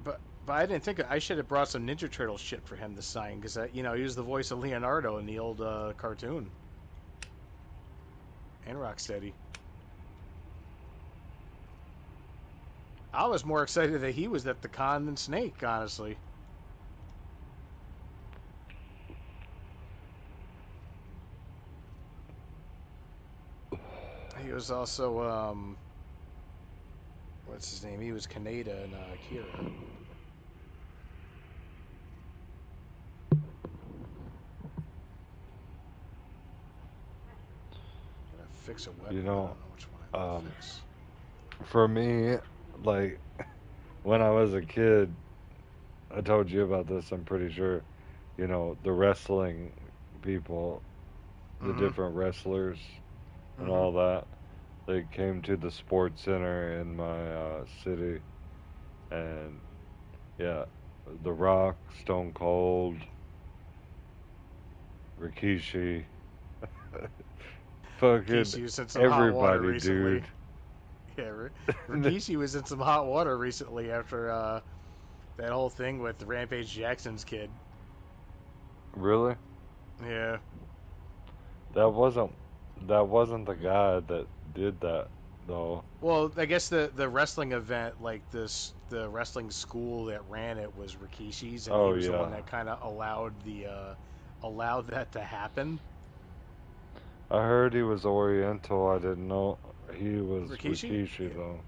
But I didn't think I should have brought some Ninja Turtle shit for him to sign because he was the voice of Leonardo in the old cartoon and Rocksteady. I was more excited that he was at the con than Snake, honestly. He was also what's his name? He was Kaneda and Akira. Fix a weapon. I don't know which one I fix. For me, like when I was a kid, I told you about this, I'm pretty sure. The wrestling people, the different wrestlers and all that, they came to the sports center in my city, and yeah, The Rock, Stone Cold, Rikishi. Fucking everybody, dude. Yeah, Rikishi was in some hot water recently after that whole thing with Rampage Jackson's kid. Really? Yeah. That wasn't the guy that did that. though. Well, I guess the wrestling event, like the wrestling school that ran it was Rikishi's, and he was the one that kind of allowed that to happen. I heard he was Oriental. I didn't know he was Rikishi, Rikishi though.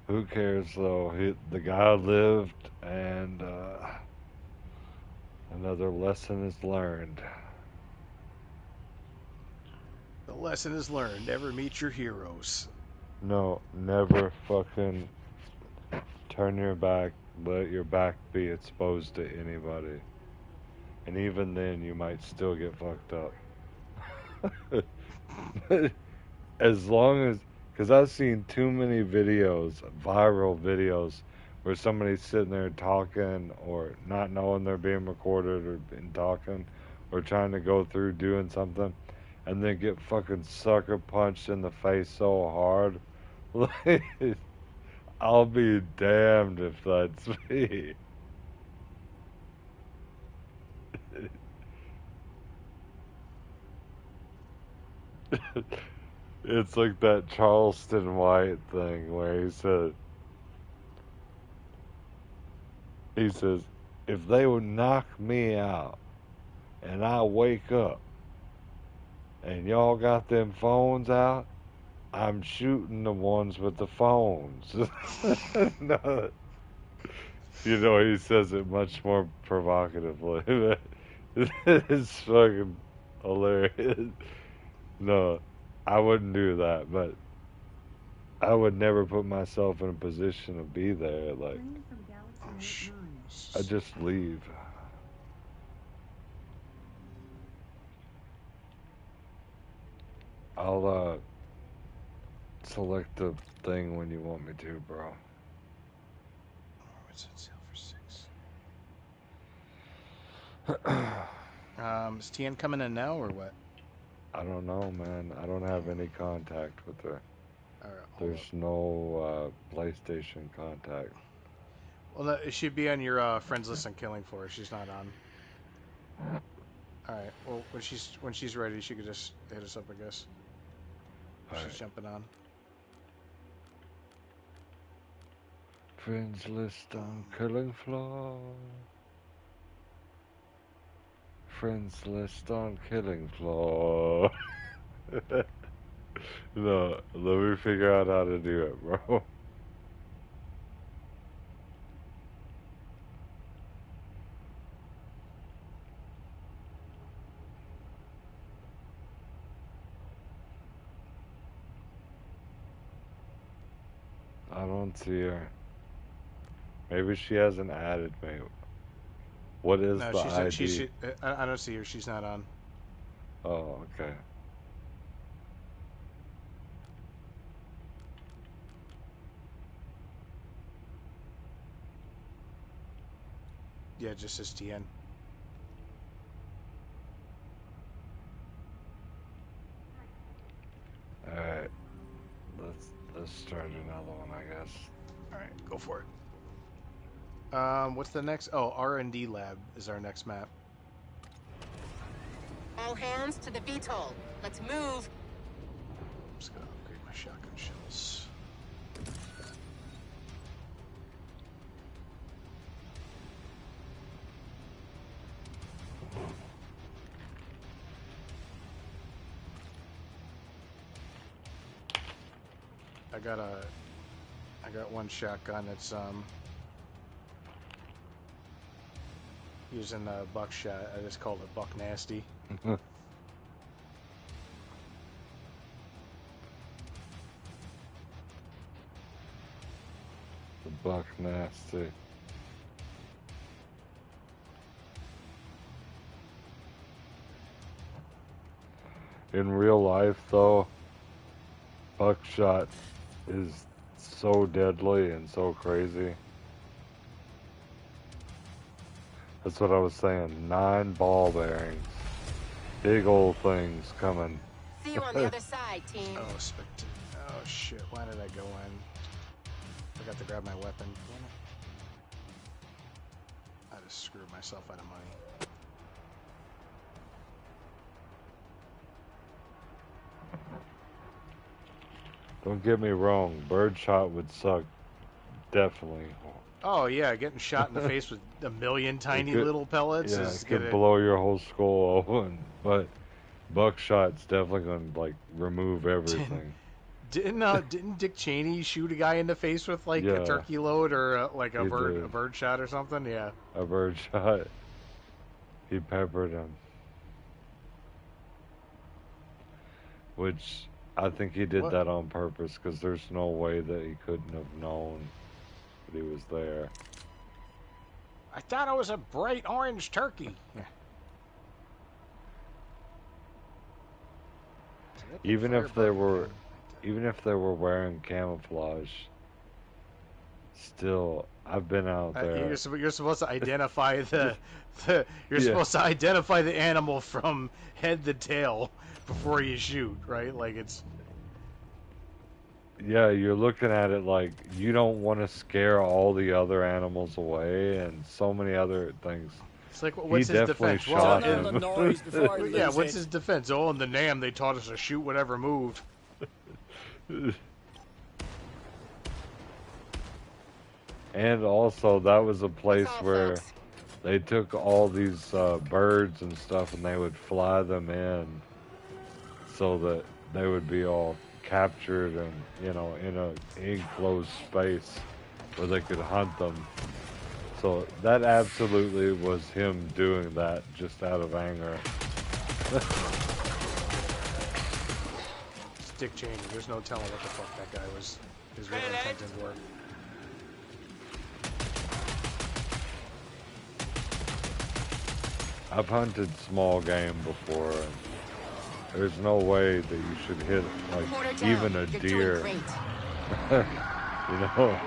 Who cares though? The guy lived, and another lesson is learned. The lesson is learned. Never meet your heroes. No, never fucking turn your back. Let your back be exposed to anybody. And even then, you might still get fucked up. As long as... Because I've seen too many videos, viral videos, where somebody's sitting there talking or not knowing they're being recorded or been talking or trying to go through doing something and then get fucking sucker punched in the face so hard. Like, I'll be damned if that's me. It's like that Charleston White thing where he says, if they would knock me out and I wake up and y'all got them phones out, I'm shooting the ones with the phones. No. You know, he says it much more provocatively. It's fucking hilarious. No, I wouldn't do that, but I would never put myself in a position to be there. Like, I just leave. I'll select the thing when you want me to, bro. What's it sale for 6? Is Tien coming in now or what? I don't know, man. I don't have any contact with her. All right, There's no PlayStation contact. Well, no, it should be on your friends list on Killing Floor. She's not on. All right. Well, when she's ready, she could just hit us up, I guess. She's jumping on. Friends list on Killing Floor. Friends list on Killing Floor. No, let me figure out how to do it, bro. I don't see her. Maybe she hasn't added me. What is the ID? I don't see her. She's not on. Oh, okay. Yeah, it just says Tien. Alright. Let's start another one, I guess. Alright, go for it. What's the next? Oh, R&D Lab is our next map. All hands to the VTOL. Let's move. I'm just gonna upgrade my shotgun shells. I got one shotgun that's using buckshot. I just called it Buck Nasty. The Buck Nasty. In real life, though, buckshot is so deadly and so crazy. That's what I was saying. 9 ball bearings. Big old things coming. See you on the other side, team. Oh, oh shit! Why did I go in? I forgot to grab my weapon. Damn it! I screw myself out of money. Don't get me wrong, birdshot would suck. Definitely. Oh yeah, getting shot in the face with a million tiny little pellets is it could blow your whole skull open. But buckshot's definitely gonna like remove everything. Didn't Dick Cheney shoot a guy in the face with like a turkey load or like a bird shot or something? Yeah. A bird shot. He peppered him. Which I think he did that on purpose because there's no way that he couldn't have known that he was there. I thought it was a bright orange turkey. Yeah. Even if they were wearing camouflage, still, I've been out there. You're supposed to identify you're supposed to identify the animal from head to tail before you shoot, right? Like it's. Yeah, you're looking at it like you don't want to scare all the other animals away and so many other things. It's like, what's his defense? Shot him. Yeah, what's his defense? Oh, in the NAM they taught us to shoot whatever moved. And also, that was a place where they took all these birds and stuff and they would fly them in so that they would be all captured and, you know, in a enclosed space where they could hunt them. So that absolutely was him doing that just out of anger. It's Dick Cheney. There's no telling what the fuck that guy was. His real intentions were. I've hunted small game before. And there's no way that you should hit like even a deer. You know.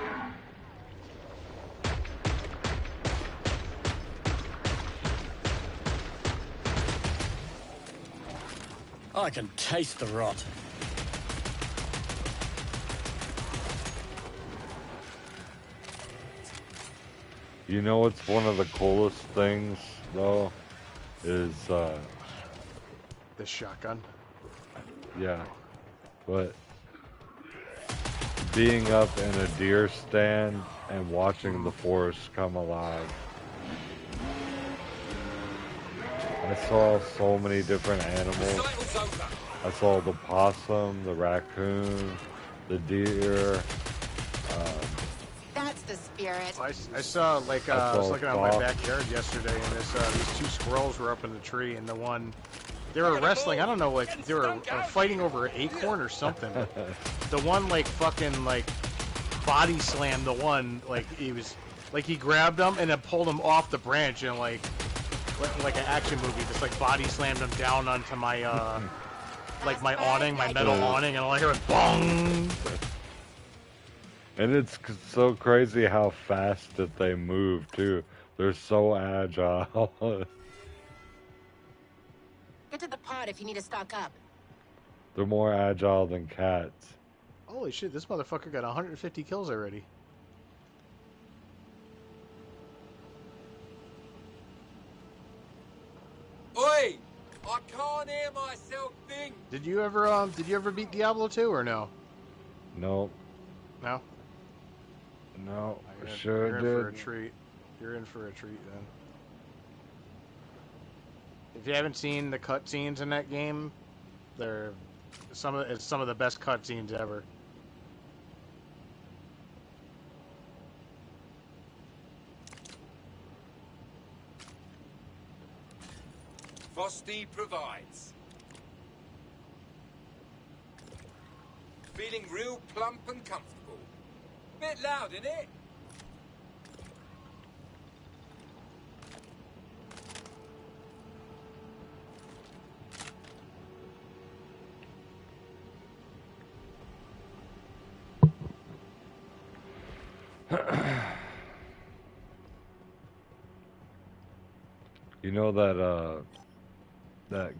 I can taste the rot. You know what's one of the coolest things though? Is the shotgun. Yeah. But being up in a deer stand and watching the forest come alive. I saw so many different animals. I saw the possum, the raccoon, the deer. That's the spirit. I saw like I was looking at my backyard yesterday, and these two squirrels were up in the tree, and they were wrestling. I don't know what they were fighting over an acorn or something. The one like fucking like body slammed the one like he grabbed him and then pulled him off the branch and like an action movie, just like body slammed him down onto my like my awning, my metal awning, and all I hear was bong. And it's so crazy how fast that they move too. They're so agile. Get to the pod if you need to stock up. They're more agile than cats. Holy shit, this motherfucker got 150 kills already. Oi! I can't hear myself think. Did you ever beat Diablo 2 or no? No. No? No, sure You're did. in for a treat. You're in for a treat then. If you haven't seen the cutscenes in that game, they're some of the best cutscenes ever. Frosty provides. Feeling real plump and comfortable. Bit loud, innit? You know that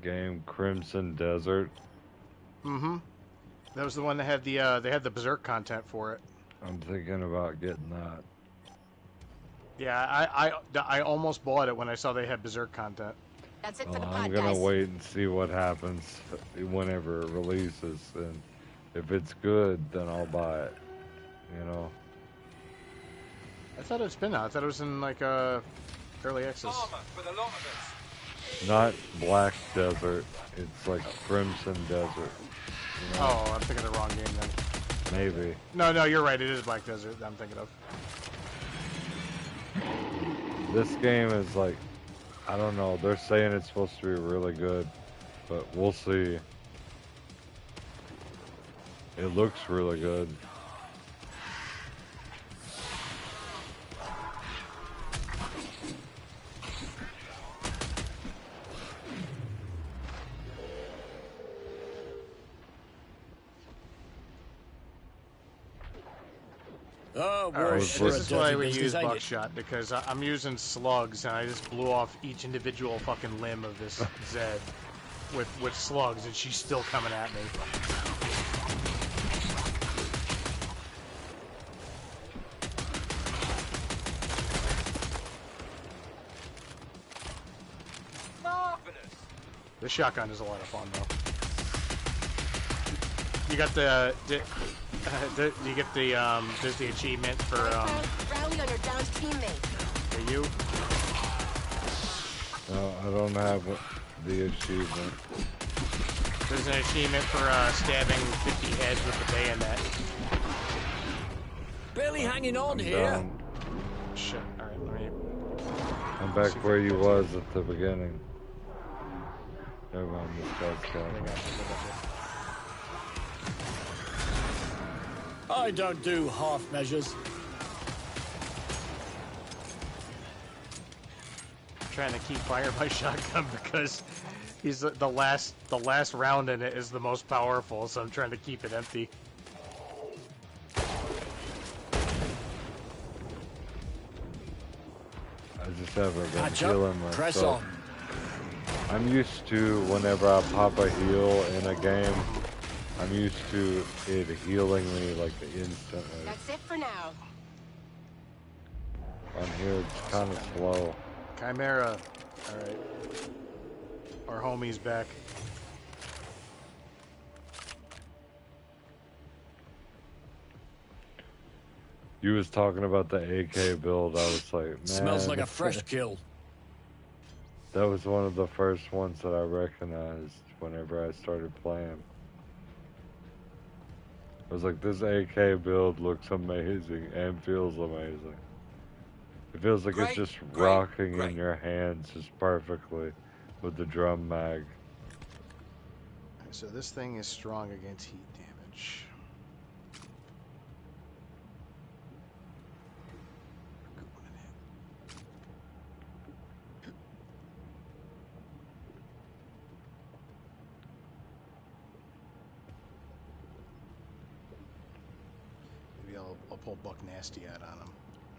game Crimson Desert? Mm-hmm. That was the one that had they had the Berserk content for it. I'm thinking about getting that. Yeah, I almost bought it when I saw they had Berserk content. That's it for Well, the I'm pod, gonna guys. wait and see what happens whenever it releases, and if it's good, then I'll buy it. You know. I thought it's been out. I thought it was in like early access. Armor for the lot of us. Not Black Desert. It's like Crimson Desert. You know? Oh, I'm thinking of the wrong game then. Maybe. No, you're right. It is Black Desert that I'm thinking of. This game is like, I don't know. They're saying it's supposed to be really good, but we'll see. It looks really good. Oh, All right, sure this a is why dirty we business, use ain't it? buckshot, because I'm using slugs, and I just blew off each individual fucking limb of this Zed with slugs, and she's still coming at me. Marvelous. The shotgun is a lot of fun, though. You got you get the there's the achievement for Rally on your downed teammate. for you. No, I don't have the achievement. There's an achievement for stabbing 50 heads with the bayonet. Barely hanging on I'm here. done. Shit. All right, let me. I'm back where you was at the beginning. Never mind, this guy's I coming. got you. I don't do half measures. Trying to keep fire my shotgun because he's the last round in it is the most powerful, so I'm trying to keep it empty. I just haven't been Catch up, healing press myself. on. I'm used to whenever I pop a heal in a game, I'm used to it healing me like instantly. That's it for now. On here it's kind of slow. Chimera. All right. Our homie's back. You was talking about the AK build, I was like, man. Smells like a fresh kill. That was one of the first ones that I recognized whenever I started playing. I was like, this AK build looks amazing and feels amazing. It feels like it's just rocking in your hands just perfectly with the drum mag. So this thing is strong against heat damage. Maybe I'll pull Buck Nasty out on him.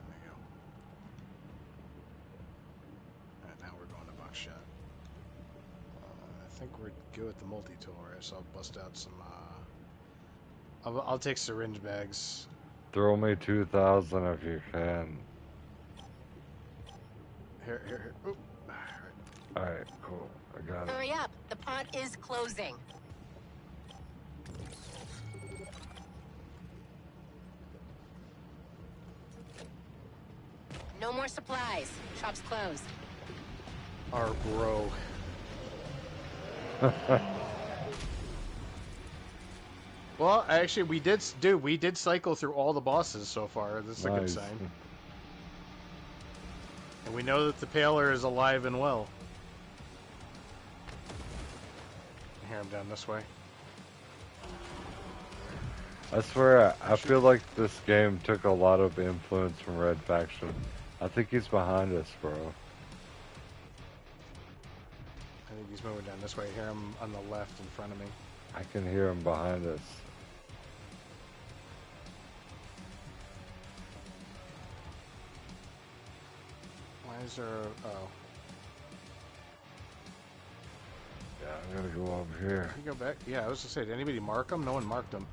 There we go. Alright, now we're going to Buckshot. I think we're good with the multi-tool, right? So I'll bust out some, I'll take syringe bags. Throw me 2,000 if you can. Here. Oop. Alright, cool. I got it. Hurry up. The pod is closing. No more supplies. Shop's closed. Our bro. Well, actually, we did cycle through all the bosses so far. This is a good Nice. sign. And we know that the Paler is alive and well. I hear him down this way. I swear, I feel like this game took a lot of influence from Red Faction. I think he's behind us, bro. I think he's moving down this way. I hear him on the left in front of me. I can hear him behind us. Why is there a... Oh. Yeah, I'm gonna go over here. Can you go back? Yeah, I was gonna say, did anybody mark him? No one marked him.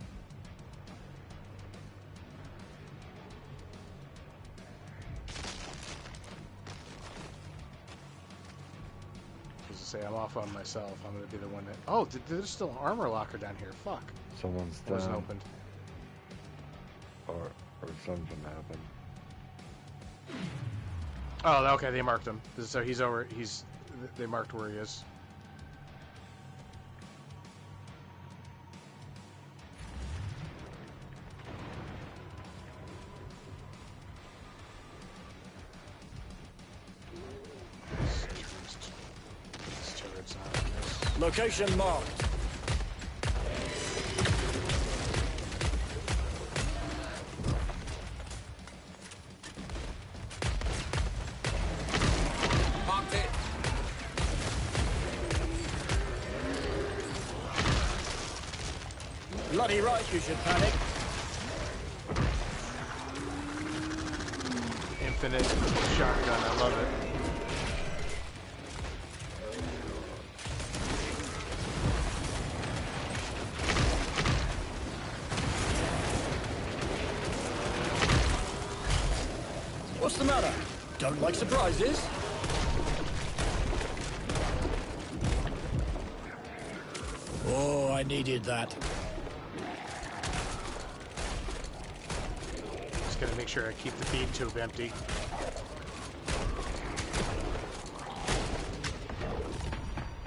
say I'm off on myself. I'm gonna be the one that. Oh, there's still an armor locker down here. Fuck. Someone's It wasn't down. opened. Or something happened. Oh, okay. They marked him. So he's over. They marked where he is. This turret's not on this. Location marked. Marked it. Bloody right, you should panic. Infinite shotgun. I love it. What's the matter? Don't like surprises? Oh, I needed that. Just gotta make sure I keep the feed tube empty.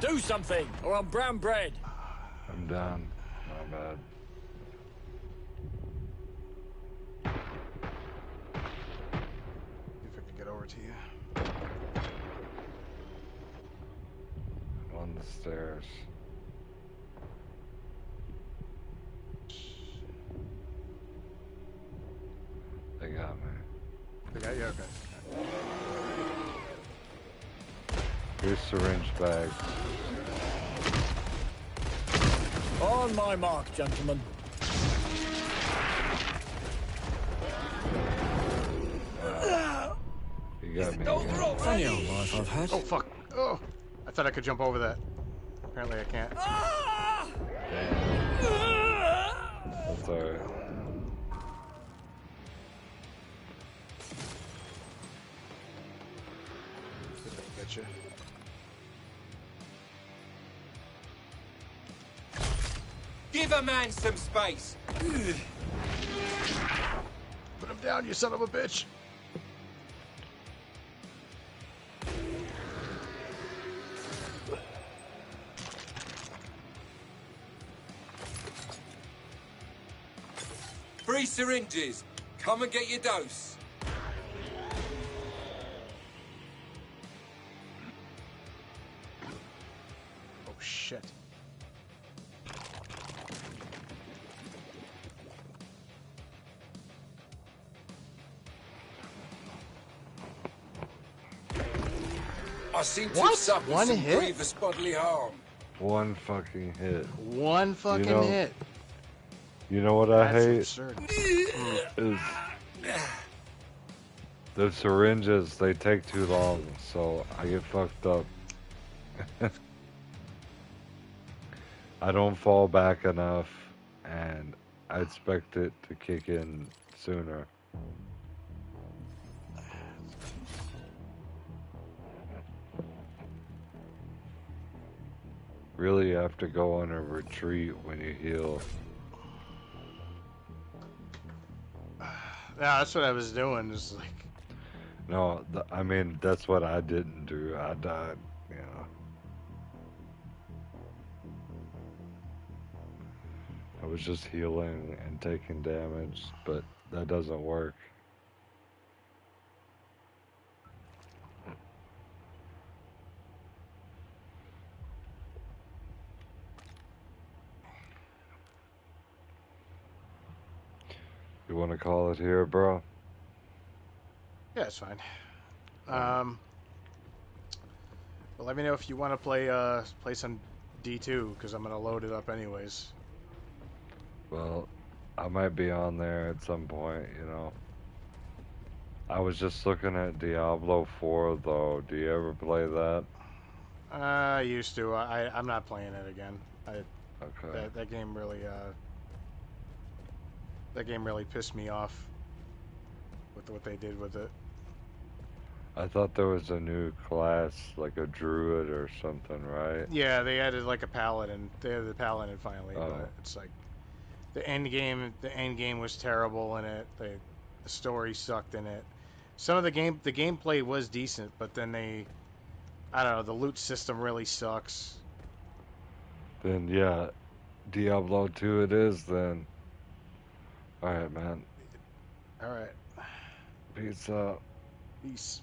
Do something, or I'm brown bread. I'm down. Not bad. See if I can get over to you. On the stairs. They got me. They got you? Okay. Here's syringe bag. On my mark, gentlemen. You got me. Funny old life I've had. Oh, fuck. Oh! I thought I could jump over that. Apparently I can't. Damn. That's alright. Get you. Give a man some space. Put him down, you son of a bitch! Free syringes. Come and get your dose. Oh, shit. I seem to What? have suffered One some hit? grievous bodily harm. One fucking hit. One fucking know, hit. You know what I That's hate? absurd. Is the syringes, they take too long, so I get fucked up. I don't fall back enough, and I expect it to kick in sooner. Really, you have to go on a retreat when you heal. Yeah, that's what I was doing. Just like, No, I mean, that's what I didn't do. I died, you know. I was just healing and taking damage, but that doesn't work. You want to call it here, bro? yeah, it's fine. Well, let me know if you want to play some D2, because I'm gonna load it up anyways. Well, I might be on there at some point, you know. I was just looking at Diablo 4, though. Do you ever play that? I used to. I'm not playing it again. Okay. That game really pissed me off with what they did with it. I thought there was a new class, like a druid or something, right? Yeah, they added like a paladin. They added the paladin finally, Oh. but it's like the end game. The end game was terrible in it. The story sucked in it. Some of the gameplay was decent, but then I don't know, the loot system really sucks. Then yeah, Diablo 2 it is then. Alright, man. All right, Peace out. peace.